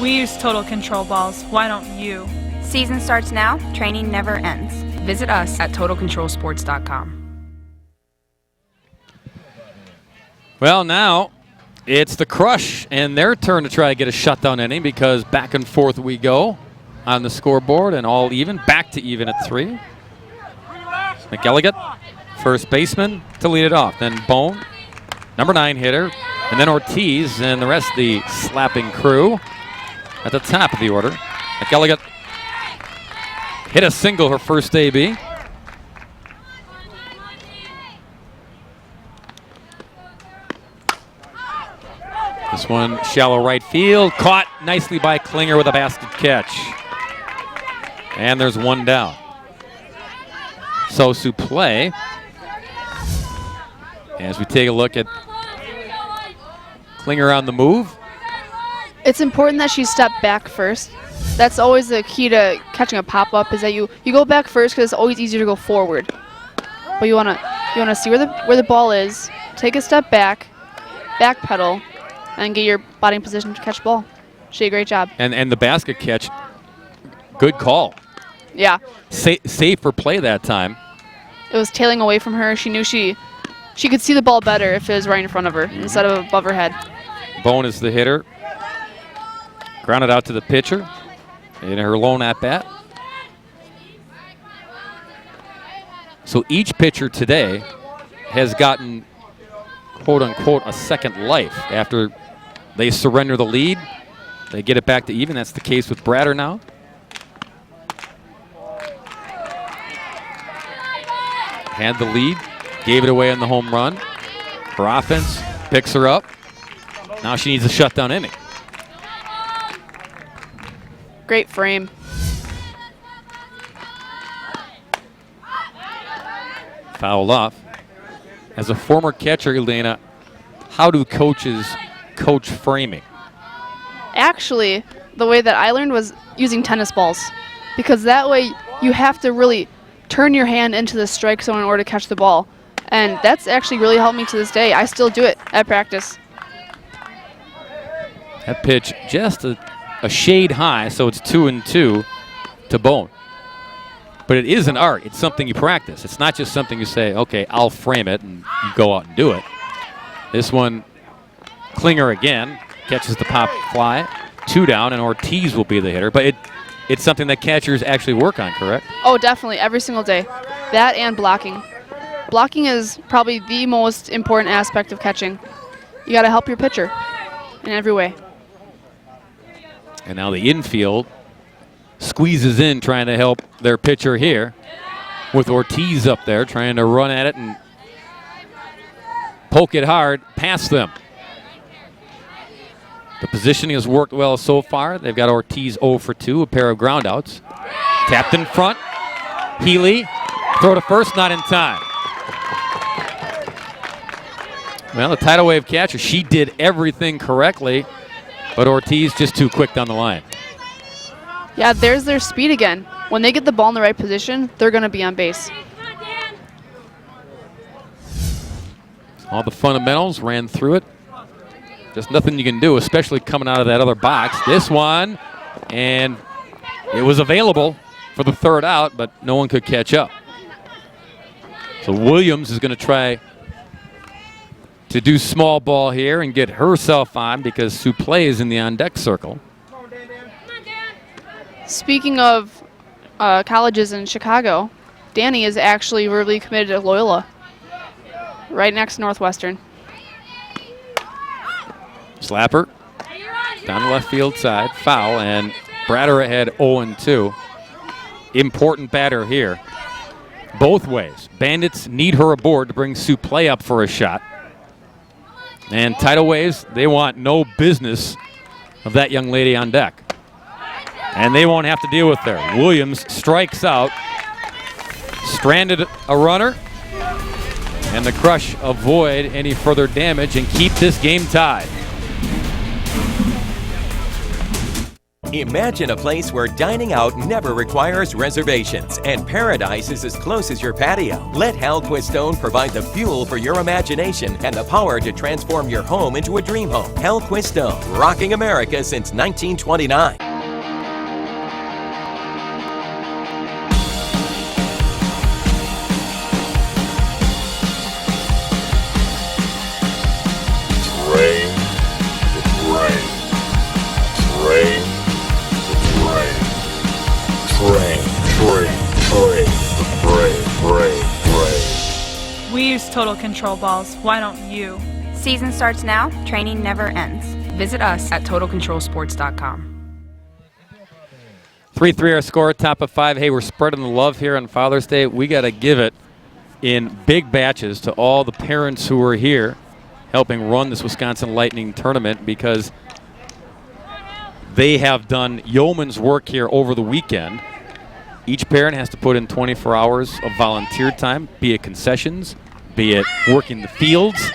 We use Total Control balls. Why don't you? Season starts now. Training never ends. Visit us at TotalControlSports.com. Well, now it's the Crush and their turn to try to get a shutdown inning because back and forth we go on the scoreboard and all even. Back to even at 3. McElligott, first baseman, to lead it off. Then Bone, number 9 hitter, and then Ortiz and the rest of the slapping crew at the top of the order. McElligott hit a single her first AB. This one shallow right field, caught nicely by Klinger with a basket catch. And there's one down. So Suplee, as we take a look at Klinger on the move. It's important that she step back first. That's always the key to catching a pop-up, is that you go back first because it's always easier to go forward. But you wanna see where the ball is, take a step back, backpedal, and get your body in position to catch the ball. She did a great job. And the basket catch, good call. Yeah. Safer play that time. It was tailing away from her. She knew she could see the ball better if it was right in front of her instead of above her head. Bone is the hitter. Grounded out to the pitcher in her lone at-bat. So each pitcher today has gotten, quote-unquote, a second life after they surrender the lead. They get it back to even. That's the case with Bratter now. Had the lead, gave it away on the home run. Her offense picks her up. Now she needs a shutdown inning. Great frame. Fouled off. As a former catcher, Elena, how do coaches coach framing? Actually, the way that I learned was using tennis balls, because that way you have to really turn your hand into the strike zone in order to catch the ball. And that's actually really helped me to this day. I still do it at practice. That pitch just a shade high, so it's 2-2 to Bone. But it is an art. It's something you practice. It's not just something you say, okay, I'll frame it, and you go out and do it. This one, Klinger again, catches the pop fly. 2 down, and Ortiz will be the hitter. But it's something that catchers actually work on, correct? Oh, definitely, every single day. That and blocking. Blocking is probably the most important aspect of catching. You got to help your pitcher in every way. And now the infield squeezes in, trying to help their pitcher here, with Ortiz up there trying to run at it and poke it hard past them. The positioning has worked well so far. They've got Ortiz 0 for 2, a pair of groundouts. Tapped in front. Healy, throw to first, not in time. Well, the tidal wave catcher, she did everything correctly, but Ortiz just too quick down the line. Yeah, there's their speed again. When they get the ball in the right position, they're going to be on base. All the fundamentals ran through it. Just nothing you can do, especially coming out of that other box. This one, and it was available for the third out, but no one could catch up. So Williams is going to try to do small ball here and get herself on because Suplee is in the on-deck circle. Speaking of colleges in Chicago, Danny is actually really committed to Loyola, right next to Northwestern. Slapper down the left field side, foul, and Bratter ahead 0-2. Important batter here both ways. Bandits need her aboard to bring Sue Play up for a shot. And Tidal Waves, they want no business of that young lady on deck. And they won't have to deal with her. Williams strikes out, stranded a runner, and the Crush avoid any further damage and keep this game tied. Imagine a place where dining out never requires reservations and paradise is as close as your patio. Let Hal Quistone provide the fuel for your imagination and the power to transform your home into a dream home. Hal Quistone, rocking America since 1929. We use Total Control balls. Why don't you? Season starts now. Training never ends. Visit us at TotalControlSports.com. 3-3 our score, top of 5. Hey, we're spreading the love here on Father's Day. We got to give it in big batches to all the parents who are here helping run this Wisconsin Lightning tournament, because they have done yeoman's work here over the weekend. Each parent has to put in 24 hours of volunteer time, be it concessions, be it working the fields,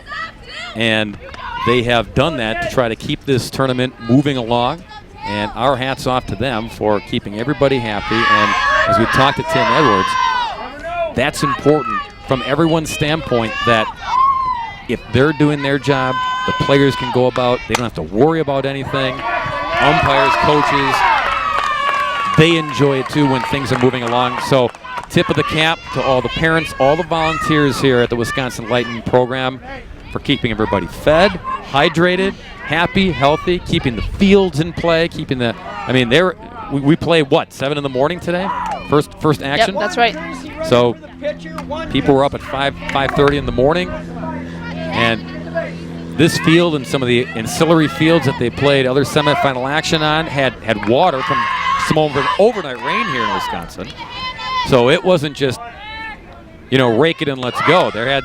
and they have done that to try to keep this tournament moving along. And our hats off to them for keeping everybody happy. And as we talked to Tim Edwards, that's important from everyone's standpoint, that if they're doing their job, the players can go about, they don't have to worry about anything. Umpires, coaches, they enjoy it too when things are moving along. So tip of the cap to all the parents, all the volunteers here at the Wisconsin Lightning program for keeping everybody fed, hydrated, happy, healthy, keeping the fields in play, keeping the, I mean, we play what, 7 in the morning today? First action? Yep, that's right. So people were up at 5:30 in the morning, and this field and some of the ancillary fields that they played other semifinal action on had water from some overnight rain here in Wisconsin. So it wasn't just, rake it and let's go. There had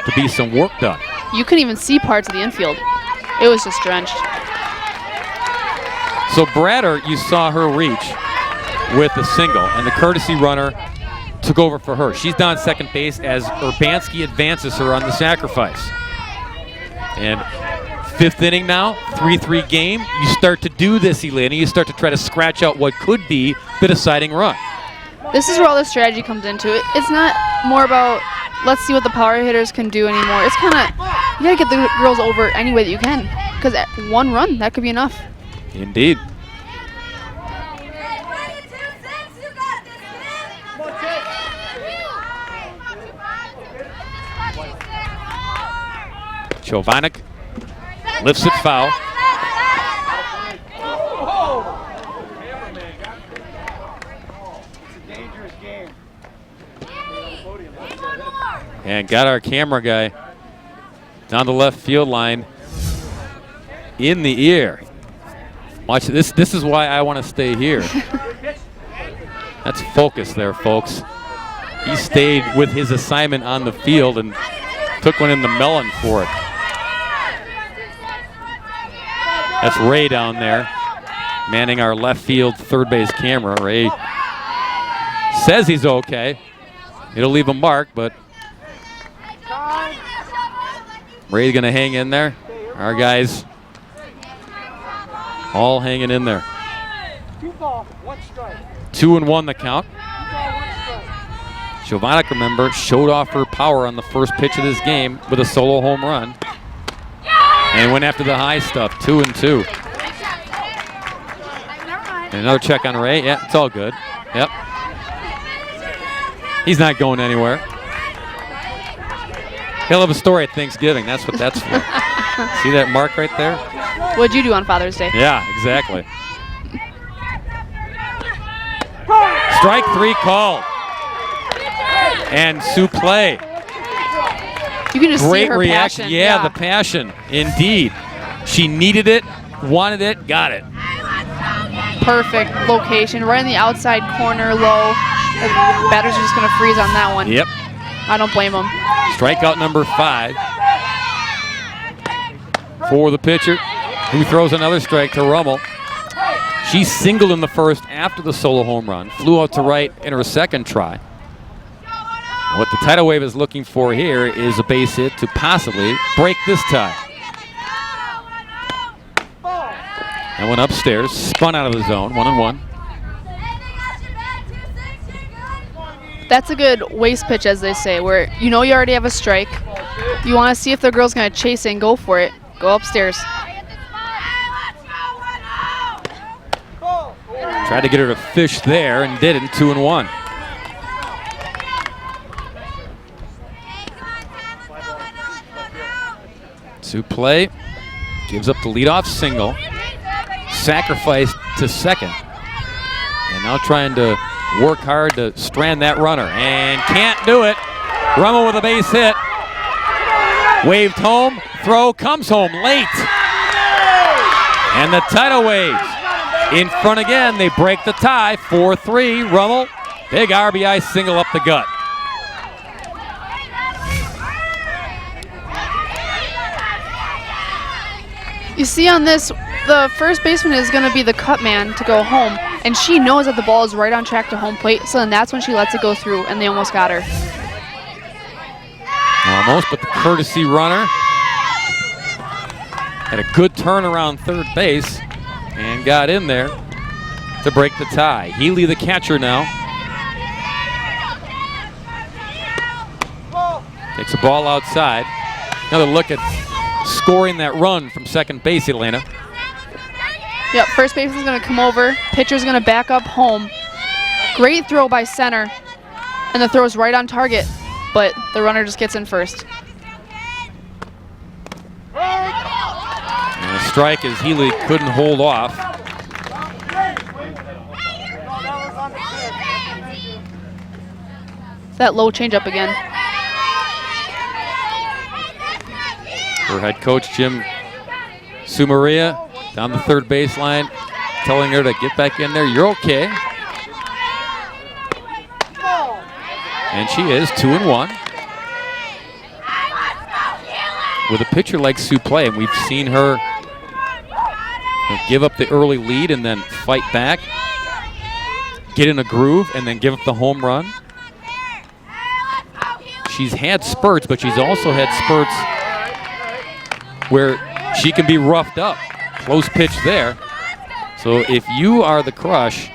to be some work done. You couldn't even see parts of the infield. It was just drenched. So Bratter, you saw her reach with a single, and the courtesy runner took over for her. She's down second base as Urbanski advances her on the sacrifice. And 5th inning now, 3-3 game. You start to do this, Elena. You start to try to scratch out what could be the deciding run. This is where all the strategy comes into it. It's not more about let's see what the power hitters can do anymore. It's kind of, you got to get the girls over any way that you can, because at one run, that could be enough. Indeed. Chovanek lifts it foul. And got our camera guy down the left field line in the ear. Watch this. This is why I want to stay here. That's focus there, folks. He stayed with his assignment on the field and took one in the melon for it. That's Ray down there, manning our left field third base camera. Ray says he's okay. It'll leave a mark, but Ray's gonna hang in there. Our guys all hanging in there. 2-1 the count. Chovanek, remember, showed off her power on the first pitch of this game with a solo home run. And went after the high stuff, 2-2. And another check on Ray. Yeah, it's all good. Yep. He's not going anywhere. He'll have a story at Thanksgiving. That's what that's for. See that mark right there? What'd you do on Father's Day? Yeah, exactly. Strike 3 called. And Sue Play. You can just Great see her reaction. passion. Yeah, the passion. Indeed. She needed it, wanted it, got it. Perfect location, right in the outside corner, low. The batters are just going to freeze on that one. Yep. I don't blame them. Strikeout number 5 for the pitcher, who throws another strike to Rummel. She singled in the first after the solo home run, flew out to right in her second try. What the tidal wave is looking for here is a base hit to possibly break this tie. That went upstairs, spun out of the zone, 1-1. That's a good waste pitch, as they say, where you know you already have a strike. You want to see if the girl's going to chase it and go for it. Go upstairs. Tried to get her to fish there and didn't, 2-1. Suplee gives up the leadoff single. Sacrifice to second. And now trying to work hard to strand that runner. And can't do it. Rummel with a base hit. Waved home. Throw comes home late. And the tidal waves in front again. They break the tie. 4-3. Rummel. Big RBI single up the gut. You see on this, the first baseman is going to be the cut man to go home, and she knows that the ball is right on track to home plate, so then that's when she lets it go through, and they almost got her. Almost, but the courtesy runner had a good turn around third base and got in there to break the tie. Healy, the catcher now, takes a ball outside. Another look at scoring that run from second base, Elena. Yep, first baseman's going to come over. Pitcher's going to back up home. Great throw by center. And the throw's right on target, but the runner just gets in first. And a strike as Healy couldn't hold off. That low changeup again. Her head coach, Jim Sumaria, down the third baseline, telling her to get back in there. You're okay. And she is, 2-1. With a pitcher like Suplee, and we've seen her give up the early lead and then fight back, get in a groove, and then give up the home run. She's had spurts, but she's also had spurts where she can be roughed up. Close pitch there. So if you are the Crush,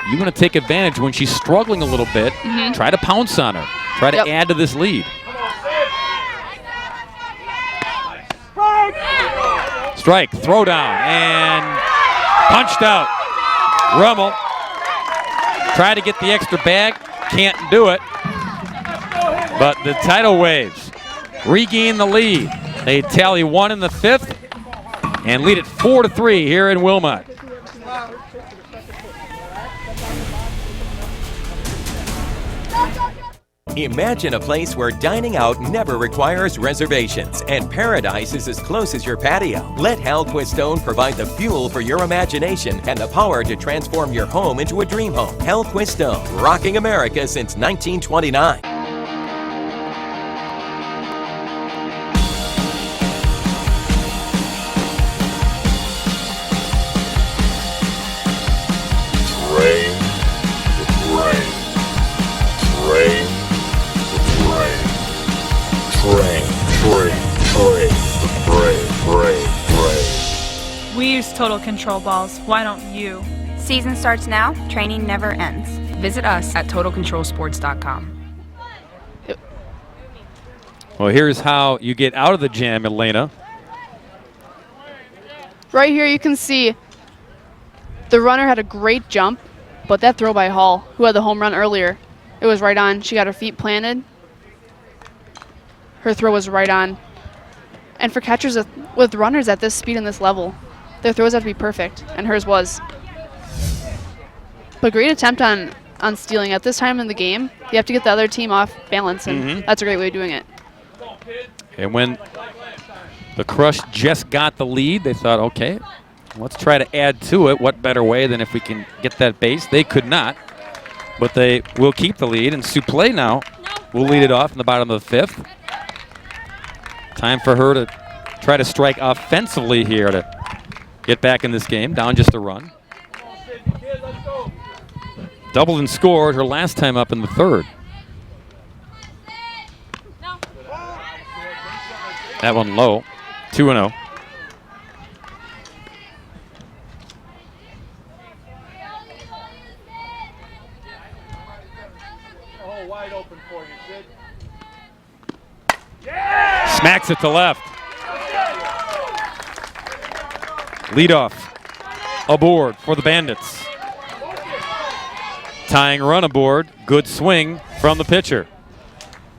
you're going to take advantage when she's struggling a little bit. Try to pounce on her. Try to add to this lead. Strike, throw down, and punched out. Rummel tried to get the extra bag, can't do it. But the tidal waves regain the lead. They tally 1 in the 5th and lead it 4-3 here in Wilmot. Imagine a place where dining out never requires reservations and paradise is as close as your patio. Let Hal Quistone provide the fuel for your imagination and the power to transform your home into a dream home. Hal Quistone, rocking America since 1929. We use Total Control balls. Why don't you? Season starts now. Training never ends. Visit us at TotalControlSports.com. Well, here's how you get out of the jam, Elena. Right here you can see the runner had a great jump, but that throw by Hall, who had the home run earlier, it was right on. She got her feet planted. Her throw was right on. And for catchers with runners at this speed and this level, their throws have to be perfect, and hers was. But great attempt on stealing. At this time in the game, you have to get the other team off balance, and that's a great way of doing it. And when the Crush just got the lead, they thought, okay, let's try to add to it. What better way than if we can get that base? They could not. but they will keep the lead, and Suplee now will lead it off in the bottom of the 5th. Time for her to try to strike offensively here to get back in this game, down just a run. Doubled and scored her last time up in the 3rd. That one low, 2-0. Wide open for you, Sid. Smacks it to left. Leadoff aboard for the Bandits. Tying run aboard. Good swing from the pitcher.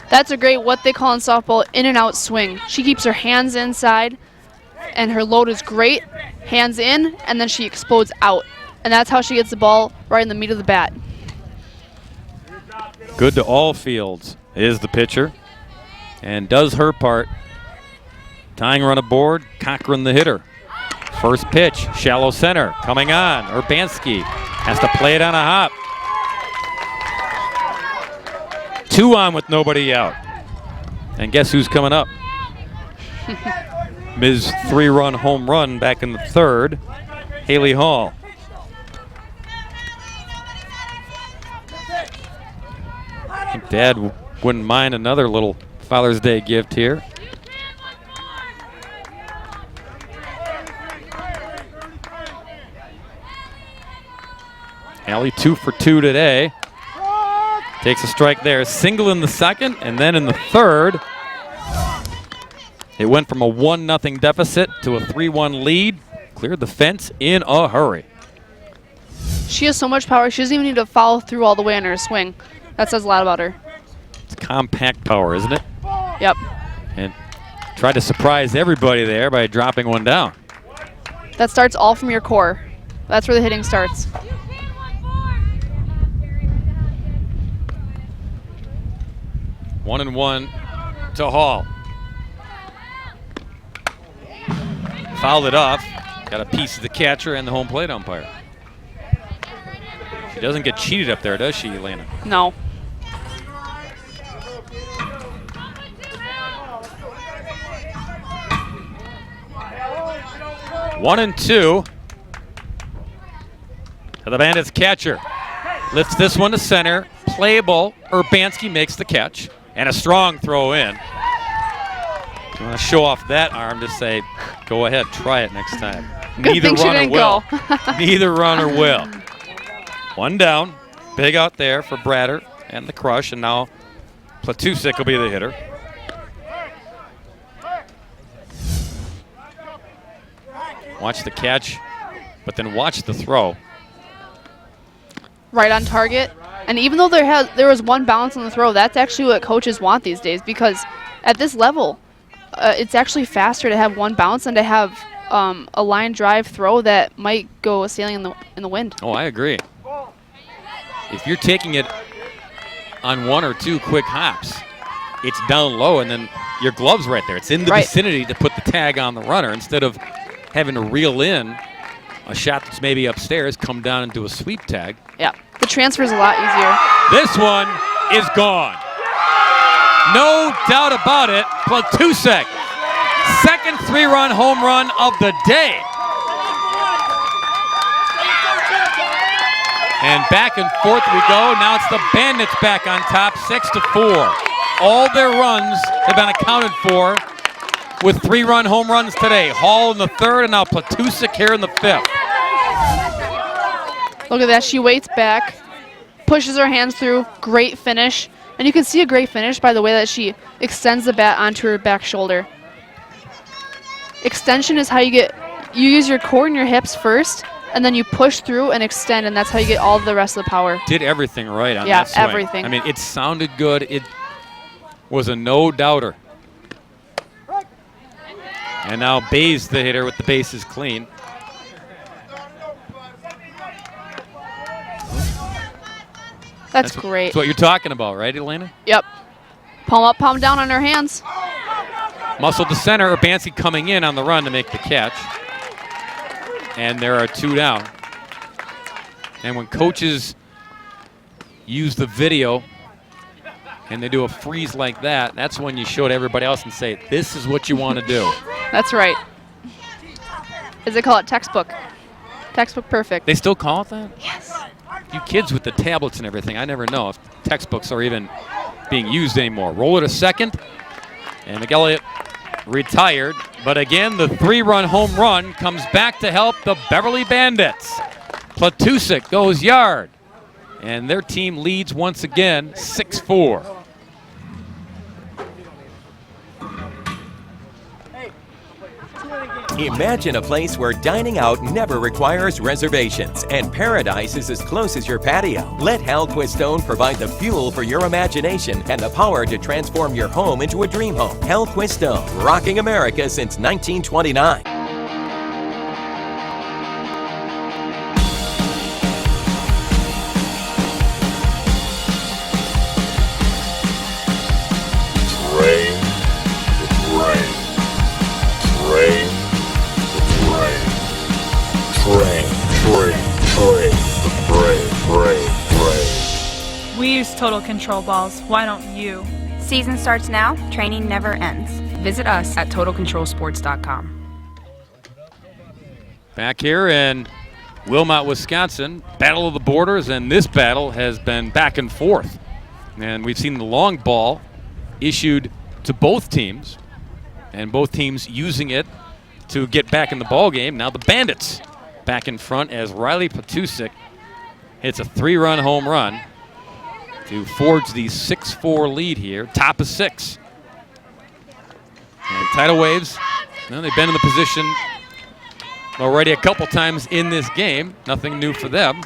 That's a great, what they call in softball, in and out swing. She keeps her hands inside, and her load is great. Hands in, and then she explodes out. And that's how she gets the ball right in the meat of the bat. Good to all fields is the pitcher, and does her part. Tying run aboard, Cochran the hitter. First pitch, shallow center, coming on. Urbanski has to play it on a hop. 2 on with nobody out. And guess who's coming up? Ms. 3-run home run back in the 3rd, Haley Hall. I think Dad wouldn't mind another little Father's Day gift here. Haley 2 for 2 today. Takes a strike there. Single in the 2nd, and then in the 3rd, it went from a 1-0 deficit to a 3-1 lead. Cleared the fence in a hurry. She has so much power, she doesn't even need to follow through all the way on her swing. That says a lot about her. It's compact power, isn't it? Yep. And tried to surprise everybody there by dropping one down. That starts all from your core. That's where the hitting starts. 1-1 to Hall. Fouled it off. Got a piece of the catcher and the home plate umpire. She doesn't get cheated up there, does she, Elena? No. One and 2 to the Bandits catcher. Lifts this one to center. Playable. Urbanski makes the catch. And a strong throw in. You want to show off that arm to say, go ahead, try it next time. Neither runner will. Neither runner will. One down. Big out there for Bratter and the crush. And now Platusek will be the hitter. Watch the catch, but then watch the throw. Right on target. And even though there was one bounce on the throw, that's actually what coaches want these days, because at this level, it's actually faster to have one bounce than to have a line drive throw that might go sailing in the wind. Oh, I agree. If you're taking it on 1 or 2 quick hops, it's down low, and then your glove's right there. It's in the vicinity to put the tag on the runner instead of having to reel in a shot that's maybe upstairs, come down and do a sweep tag. Yeah, the transfer is a lot easier. This one is gone. No doubt about it. Platusek, second 3-run home run of the day. And back and forth we go. Now it's the Bandits back on top, 6-4. All their runs have been accounted for with 3-run home runs today. Hall in the 3rd, and now Platusek here in the 5th. Look at that. She waits back, pushes her hands through. Great finish. And you can see a great finish by the way that she extends the bat onto her back shoulder. Extension is how you use your core and your hips first, and then you push through and extend, and that's how you get all the rest of the power. Did everything right on that swing. Yeah, everything. I mean, it sounded good. It was a no-doubter. And now Bayes the hitter with the bases clean. That's great. That's what you're talking about, right, Elena? Yep. Palm up, palm down on her hands. Muscle to center. Urbanski coming in on the run to make the catch. And there are 2 down. And when coaches use the video and they do a freeze like that, that's when you show it to everybody else and say, this is what you want to do. That's right. As they call it, textbook. Textbook perfect. They still call it that? Yes. You kids with the tablets and everything, I never know if textbooks are even being used anymore. Roll it a second, and McElliott retired. But again, the 3-run home run comes back to help the Beverly Bandits. Platusik goes yard, and their team leads once again 6-4. Imagine a place where dining out never requires reservations and paradise is as close as your patio. Let Hal Quistone provide the fuel for your imagination and the power to transform your home into a dream home. Hal Quistone, rocking America since 1929. We use Total Control balls. Why don't you? Season starts now. Training never ends. Visit us at TotalControlSports.com. Back here in Wilmot, Wisconsin, Battle of the Borders, and this battle has been back and forth. And we've seen the long ball issued to both teams, and both teams using it to get back in the ball game. Now the Bandits back in front as Riley Platusik hits a 3-run home run to forge the 6-4 lead here, top of 6. And Tidal Waves, well, they've been in the position already a couple times in this game. Nothing new for them.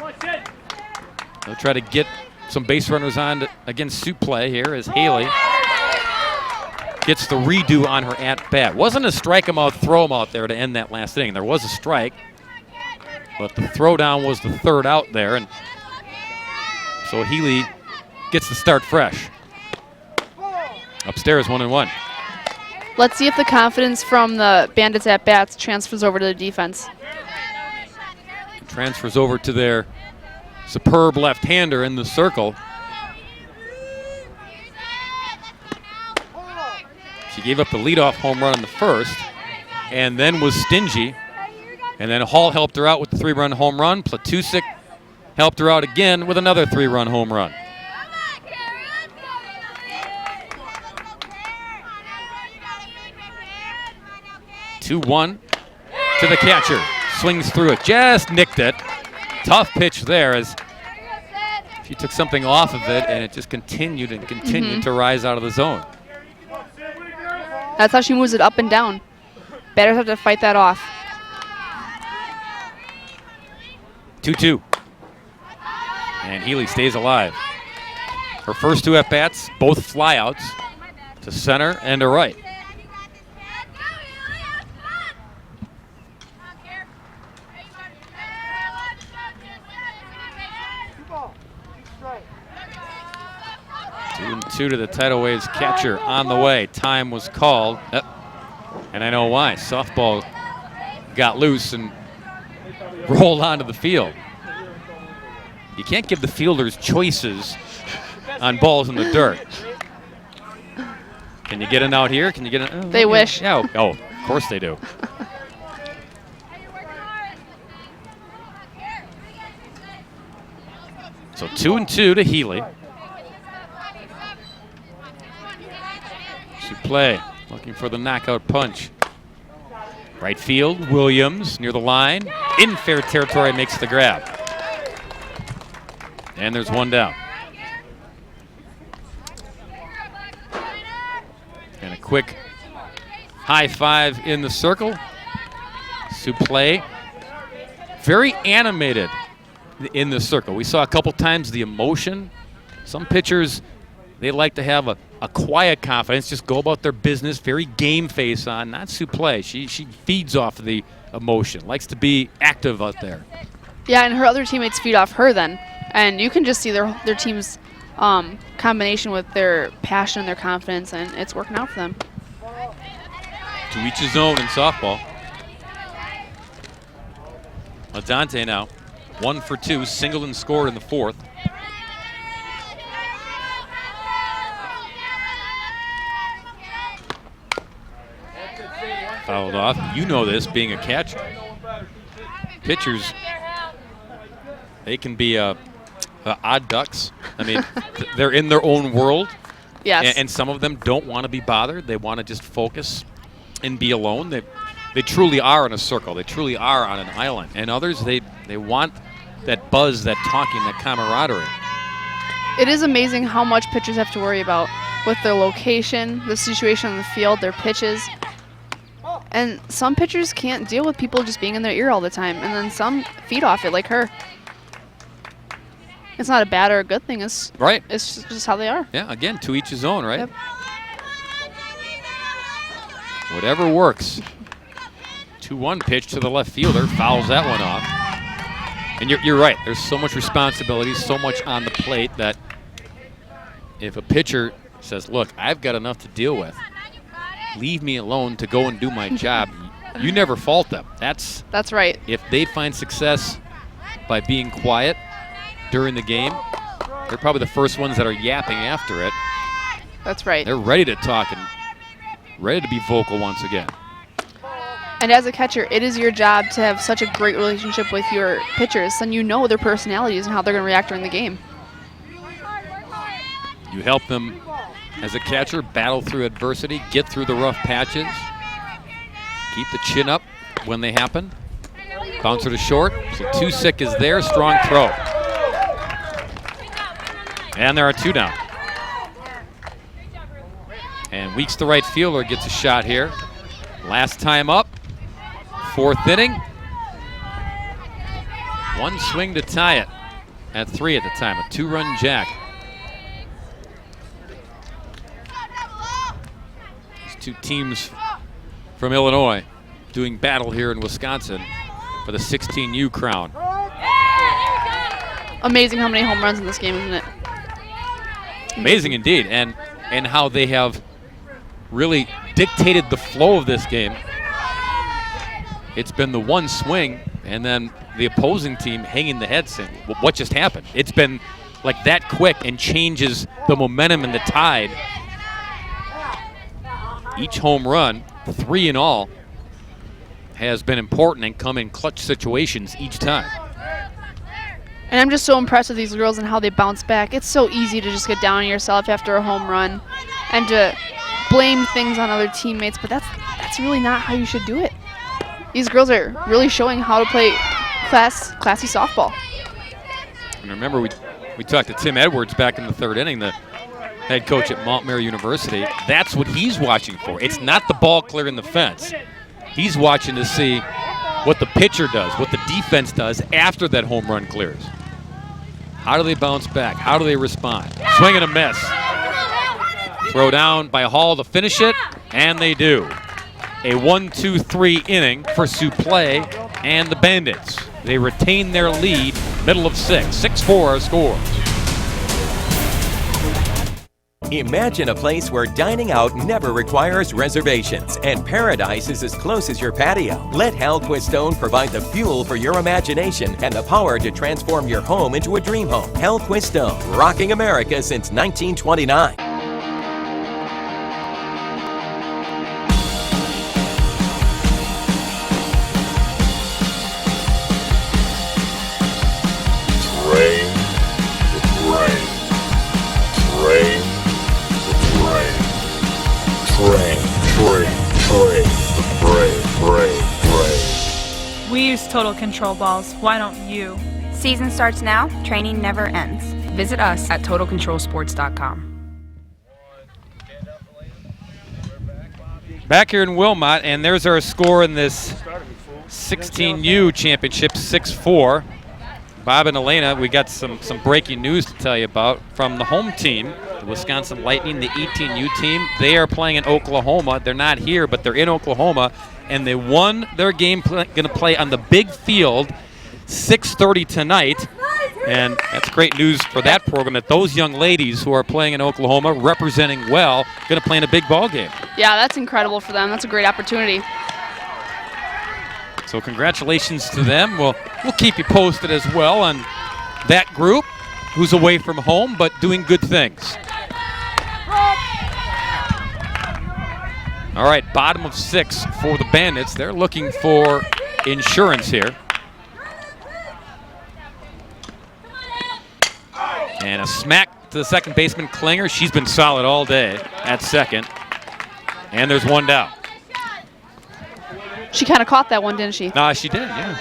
They'll try to get some base runners on against Suplee here as Haley gets the redo on her at-bat. Wasn't a strike him out, throw him out there to end that last inning. There was a strike, but the throwdown was the third out there, and so Healy gets the start fresh. Upstairs, 1-1. Let's see if the confidence from the Bandits at-bats transfers over to the defense. Transfers over to their superb left-hander in the circle. She gave up the leadoff home run in the first and then was stingy. And then Hall helped her out with the 3-run home run. Platusik helped her out again with another 3-run home run. 2-1 to the catcher. Swings through it, just nicked it. Tough pitch there as she took something off of it and it just continued and continued to rise out of the zone. That's how she moves it up and down. Batters have to fight that off. 2-2. And Healy stays alive. Her first 2 at-bats, both flyouts to center and to right. Two to the Tidal Waves catcher on the way. Time was called. And I know why. Softball got loose and rolled onto the field. You can't give the fielders choices on balls in the dirt. Can you get it out here? Can you get it? Oh, they wish. Yeah. Oh, of course they do. So 2-2 to Healy. Suplee looking for the knockout punch. Right field, Williams near the line. In fair territory, makes the grab. And there's one down. And a quick high five in the circle. Suplee, very animated in the circle. We saw a couple times the emotion. Some pitchers, they like to have a quiet confidence, just go about their business, very game face on. Not Suplee. She feeds off of the emotion, likes to be active out there. Yeah, and her other teammates feed off her then. And you can just see their team's combination with their passion and their confidence, and it's working out for them. To each his own in softball. Adante now, 1 for 2, singled and scored in the 4th. fouled off. You know this, being a catcher. Pitchers, they can be odd ducks. I mean, they're in their own world. Yes. And some of them don't want to be bothered. They want to just focus and be alone. They truly are in a circle. They truly are on an island. And others, they want that buzz, that talking, that camaraderie. It is amazing how much pitchers have to worry about with their location, the situation on the field, their pitches. And some pitchers can't deal with people just being in their ear all the time, and then some feed off it, like her. It's not a bad or a good thing. It's right. It's just how they are. Yeah, again, to each his own, right? Yep. Whatever works. 2-1 pitch to the left fielder, fouls that one off. And you're right. There's so much responsibility, so much on the plate that if a pitcher says, look, I've got enough to deal with, leave me alone to go and do my job, you never fault them. That's right. If they find success by being quiet during the game, they're probably the first ones that are yapping after it. That's right. They're ready to talk and ready to be vocal once again. And as a catcher, it is your job to have such a great relationship with your pitchers, and you know their personalities and how they're going to react during the game. You help them as a catcher battle through adversity, get through the rough patches, keep the chin up when they happen. Bouncer to short, so Tusick is there, strong throw. And there are two down. And Weeks, the right fielder, gets a shot here. Last time up, fourth inning. One swing to tie it at 3 at the time, a 2-run jack. These two teams from Illinois doing battle here in Wisconsin for the 16U crown. Amazing how many home runs in this game, isn't it? Amazing indeed, and how they have really dictated the flow of this game. It's been the one swing, and then the opposing team hanging the head saying, what just happened? It's been like that quick and changes the momentum and the tide. Each home run, 3 in all, has been important and come in clutch situations each time. And I'm just so impressed with these girls and how they bounce back. It's so easy to just get down on yourself after a home run and to blame things on other teammates, but that's really not how you should do it. These girls are really showing how to play classy softball. And remember, we talked to Tim Edwards back in the 3rd inning, the head coach at Montmary University. That's what he's watching for. It's not the ball clearing the fence. He's watching to see what the pitcher does, what the defense does after that home run clears. How do they bounce back? How do they respond? Swing and a miss. Throw down by Hall to finish it, and they do. A 1-2-3 inning for Suplee and the Bandits. They retain their lead, middle of 6. 6-4 score. Imagine a place where dining out never requires reservations and paradise is as close as your patio. Let Hal Quistone provide the fuel for your imagination and the power to transform your home into a dream home. Hal Quistone, rocking America since 1929. We use Total Control balls. Why don't you? Season starts now. Training never ends. Visit us at TotalControlSports.com. Back here in Wilmot, and there's our score in this 16U championship, 6-4. Bob and Elena, we got some breaking news to tell you about from the home team, the Wisconsin Lightning, the 18U team. They are playing in Oklahoma. They're not here, but they're in Oklahoma, and they won their game, going to play on the big field, 6:30 tonight. And that's great news for that program, that those young ladies who are playing in Oklahoma, representing well, going to play in a big ball game. Yeah, that's incredible for them. That's a great opportunity. So congratulations to them. We'll keep you posted as well on that group, who's away from home but doing good things. All right, bottom of 6, for the Bandits. They're looking for insurance here. And a smack to the second baseman, Klinger. She's been solid all day at second. And there's one down. She kind of caught that one, didn't she? Nah, she did, yeah.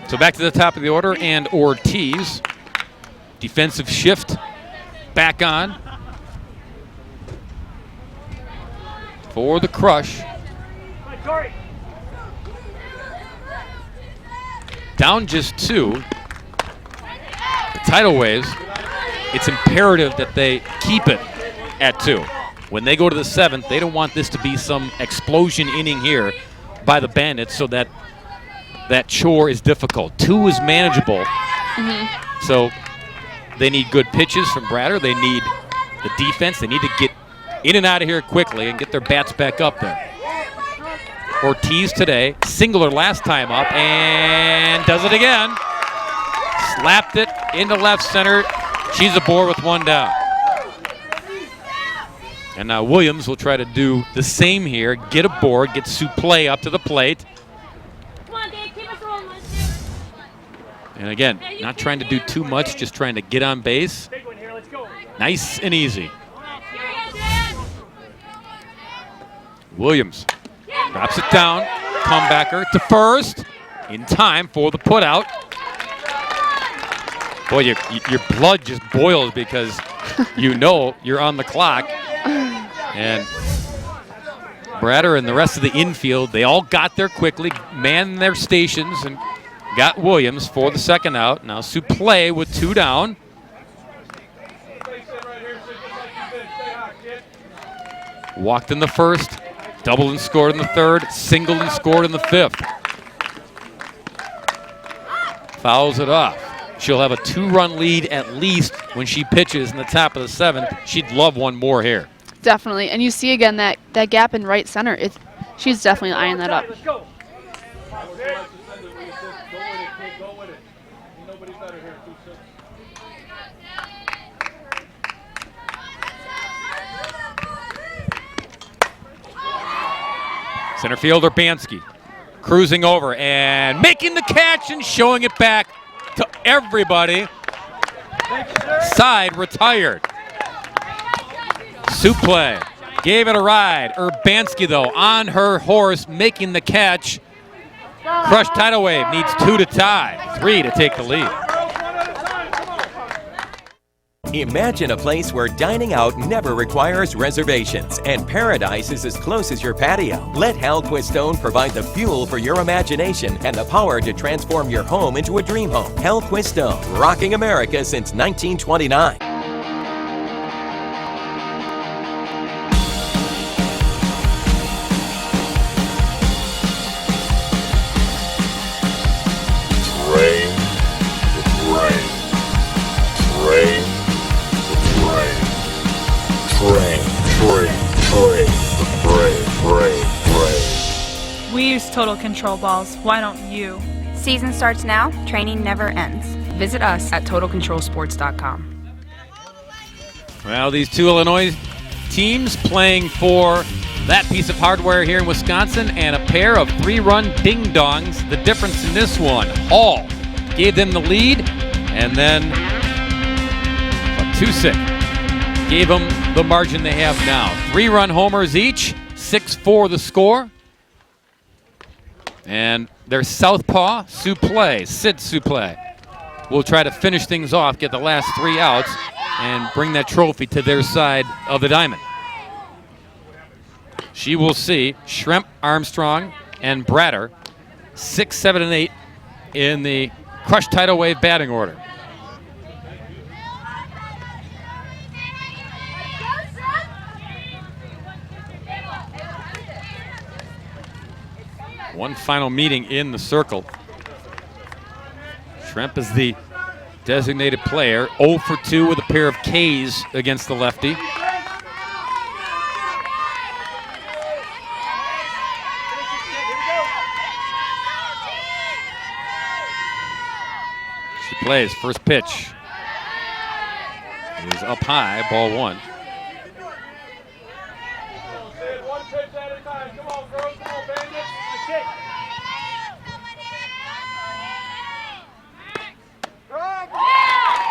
So back to the top of the order, and Ortiz. Defensive shift back on for the Crush. Down just 2. The Tidal Waves, it's imperative that they keep it at 2. When they go to the 7th, they don't want this to be some explosion inning here by the Bandits, so that that chore is difficult. 2 is manageable. So they need good pitches from Bratter. They need the defense. They need to get in and out of here quickly and get their bats back up there. Ortiz today, singular last time up, and does it again. Slapped it into left center. She's aboard with one down. And now Williams will try to do the same here, get aboard, get Suplee up to the plate. And again, not trying to do too much, just trying to get on base. Nice and easy. Williams drops it down, comebacker to first, in time for the putout. Boy, your blood just boils because you know you're on the clock. And Bratter and the rest of the infield, they all got there quickly, manned their stations, and got Williams for the second out. Now Suplee with 2 down. Walked in the first, doubled and scored in the third, singled and scored in the 5th. Fouls it off. She'll have a 2-run lead at least when she pitches in the top of the 7th. She'd love one more here. Definitely. And you see again that gap in right center. She's definitely eyeing that up. Center fielder Bansky cruising over and making the catch and showing it back to everybody. Side retired. Suplee gave it a ride. Urbanski, though, on her horse, making the catch. Crush Tidal Wave needs 2 to tie, 3 to take the lead. Imagine a place where dining out never requires reservations and paradise is as close as your patio. Let Hal Quistone provide the fuel for your imagination and the power to transform your home into a dream home. Hal Quistone, rocking America since 1929. We use Total Control balls. Why don't you? Season starts now. Training never ends. Visit us at TotalControlSports.com. Well, these 2 Illinois teams playing for that piece of hardware here in Wisconsin and a pair of 3-run ding-dongs. The difference in this one, Hall gave them the lead, and then Tusick gave them the margin they have now. 3-run homers each, 6-4 the score. And their southpaw, Suplee, Sid Suplee, will try to finish things off, get the last 3 outs, and bring that trophy to their side of the diamond. She will see Schremp, Armstrong, and Bratter 6, 7, and 8 in the Crush Tidal Wave batting order. One final meeting in the circle. Schremp is the designated player, 0 for 2 with a pair of Ks against the lefty. She plays first pitch. It is up high, ball 1.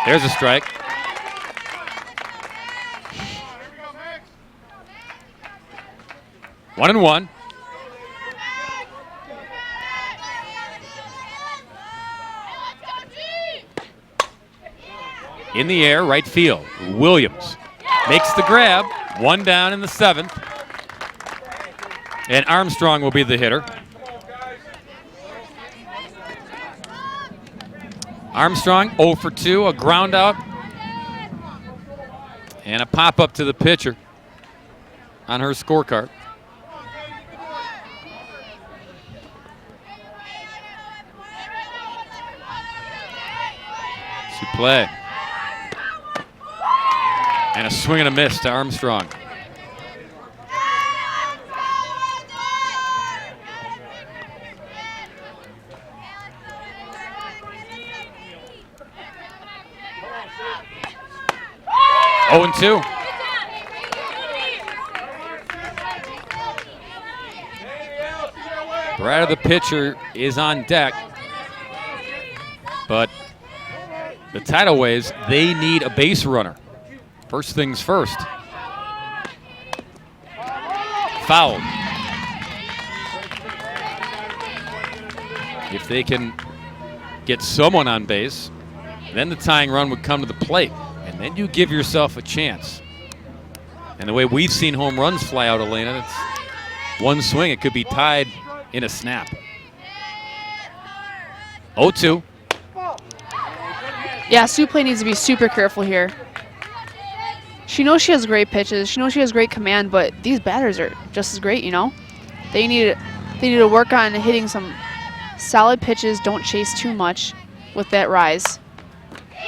There's a strike. One and one. In the air, right field. Williams makes the grab. One down in the 7th. And Armstrong will be the hitter. Armstrong 0 for 2, a ground out. And a pop up to the pitcher on her scorecard. Suplee. And a swing and a miss to Armstrong. Oh and 2. Brad, the pitcher, is on deck, but the Tidal Waves, they need a base runner. First things first. Fouled. If they can get someone on base, then the tying run would come to the plate, and then you give yourself a chance. And the way we've seen home runs fly out, Elena, it's one swing, it could be tied in a snap. 0-2. Yeah, Suplee needs to be super careful here. She knows she has great pitches. She knows she has great command, but these batters are just as great, you know? They need to work on hitting some solid pitches. Don't chase too much with that rise.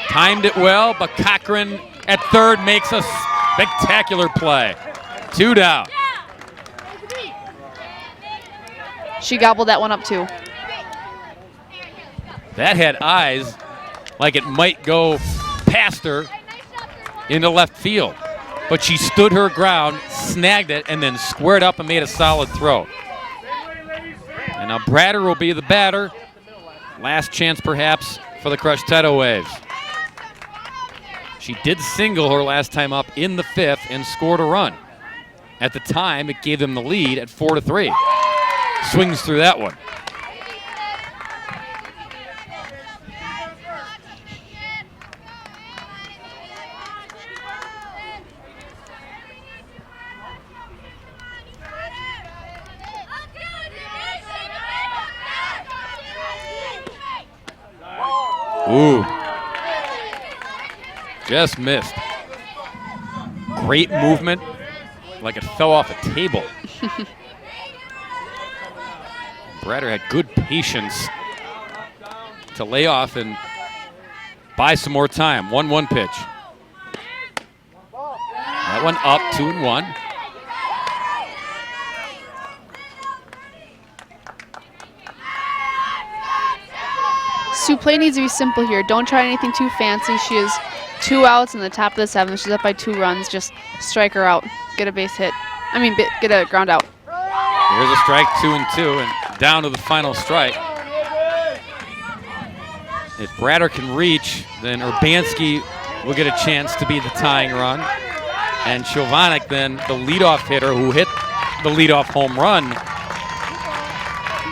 Timed it well, but Cochran at third makes a spectacular play. 2 down. She gobbled that one up too. That had eyes like it might go past her into left field. But she stood her ground, snagged it, and then squared up and made a solid throw. And now Bratter will be the batter. Last chance perhaps for the crushed Tidal Waves. She did single her last time up in the 5th and scored a run. At the time, it gave them the lead at 4-3. Swings through that one. Ooh. Just missed. Great movement, like it fell off a table. Bratter had good patience to lay off and buy some more time. 1-1 pitch. That one up, 2-1. Suplee needs to be simple here. Don't try anything too fancy. She has 2 outs in the top of the 7th. She's up by 2 runs. Just strike her out. Get a base hit. Get a ground out. Here's a strike, 2-2, and down to the final strike. If Bratter can reach, then Urbanski will get a chance to be the tying run. And Chovanec then the leadoff hitter who hit the leadoff home run.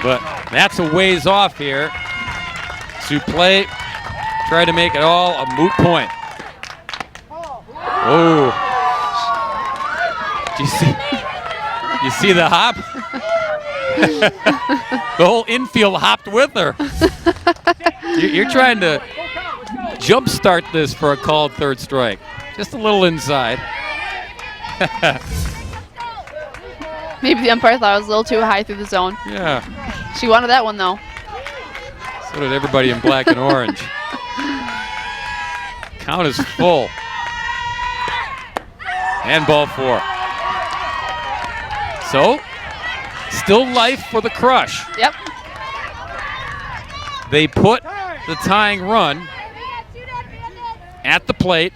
But that's a ways off here. Suplee tried to make it all a moot point. Oh. Do you see the hop? The whole infield hopped with her. You're trying to jumpstart this for a called third strike. Just a little inside. Maybe the umpire thought it was a little too high through the zone. Yeah. She wanted that one though. So did everybody in black and orange. Count is full. And ball 4. So, still life for the Crush. Yep. They put the tying run at the plate.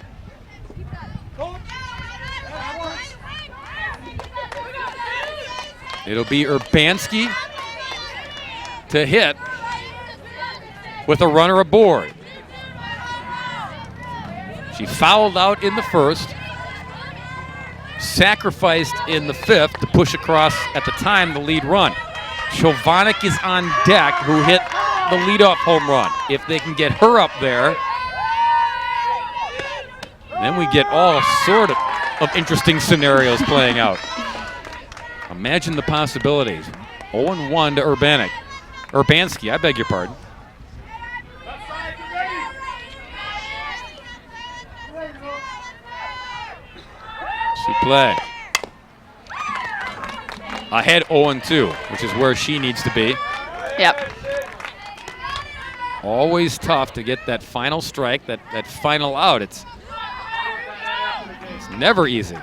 It'll be Urbanski to hit with a runner aboard. She fouled out in the first, sacrificed in the fifth to push across, at the time, the lead run. Chovanec is on deck, who hit the leadoff home run. If they can get her up there, then we get all sort of interesting scenarios playing out. Imagine the possibilities. 0-1 to Urbanski, I beg your pardon. Play. Ahead 0-2, which is where she needs to be. Yep. Always tough to get that final strike, that final out. It's never easy.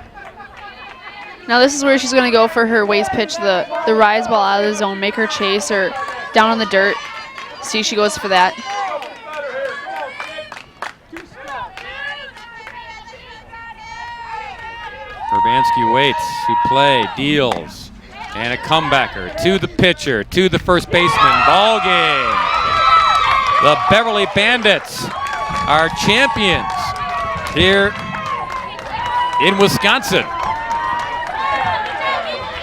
Now this is where she's going to go for her waste pitch, the rise ball out of the zone, make her chase or down on the dirt. See, she goes for that. Urbanski waits, play, deals, and a comebacker to the pitcher, to the first baseman. Ball game. The Beverly Bandits are champions here in Wisconsin.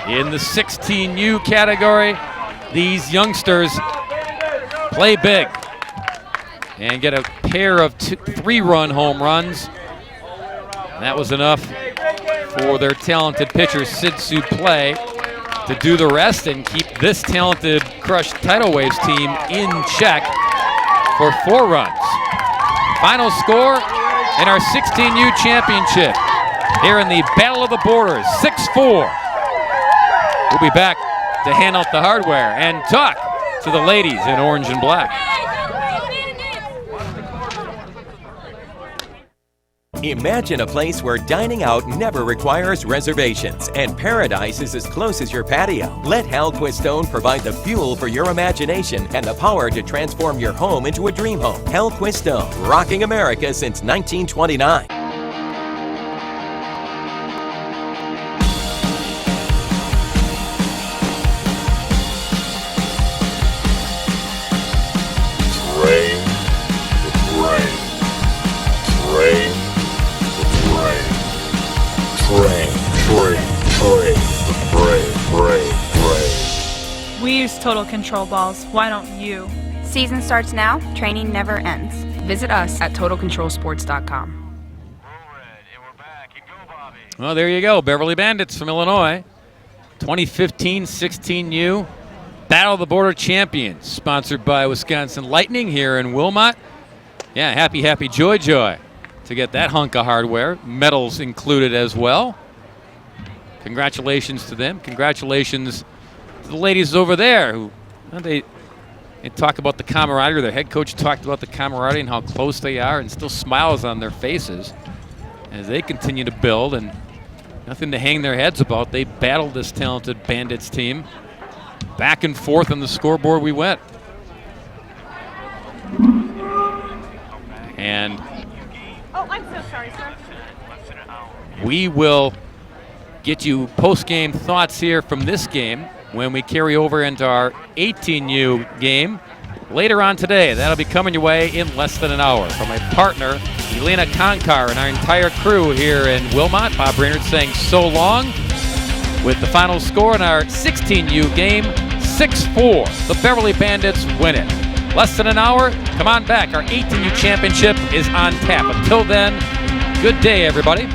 In the 16U category, these youngsters play big and get a pair of 3-run home runs. And that was enough for their talented pitcher, Sid Suplee, to do the rest and keep this talented Crush Tidal Waves team in check for 4 runs. Final score in our 16U championship here in the Battle of the Borders, 6-4. We'll be back to hand out the hardware and talk to the ladies in orange and black. Imagine a place where dining out never requires reservations and paradise is as close as your patio. Let Hal Quistone provide the fuel for your imagination and the power to transform your home into a dream home. Hal Quistone, rocking America since 1929. We use Total Control balls. Why don't you? Season starts now. Training never ends. Visit us at TotalControlSports.com. Well, there you go. Beverly Bandits from Illinois. 2015 16U Battle of the Border Champions, sponsored by Wisconsin Lightning here in Wilmot. Yeah, happy, joy to get that hunk of hardware. Medals included as well. Congratulations to them. Congratulations to the ladies over there who they talk about the camaraderie. Their head coach talked about the camaraderie and how close they are, and still smiles on their faces as they continue to build, and nothing to hang their heads about. They battled this talented Bandits team. Back and forth on the scoreboard we went. And I'm so sorry, sir. we will get you post-game thoughts here from this game when we carry over into our 18U game later on today. That'll be coming your way in less than an hour. From my partner, Elena Konkar, and our entire crew here in Wilmot, Bob Brainerd saying so long, with the final score in our 16U game, 6-4. The Beverly Bandits win it. Less than an hour, come on back. Our 18U championship is on tap. Until then, good day, everybody.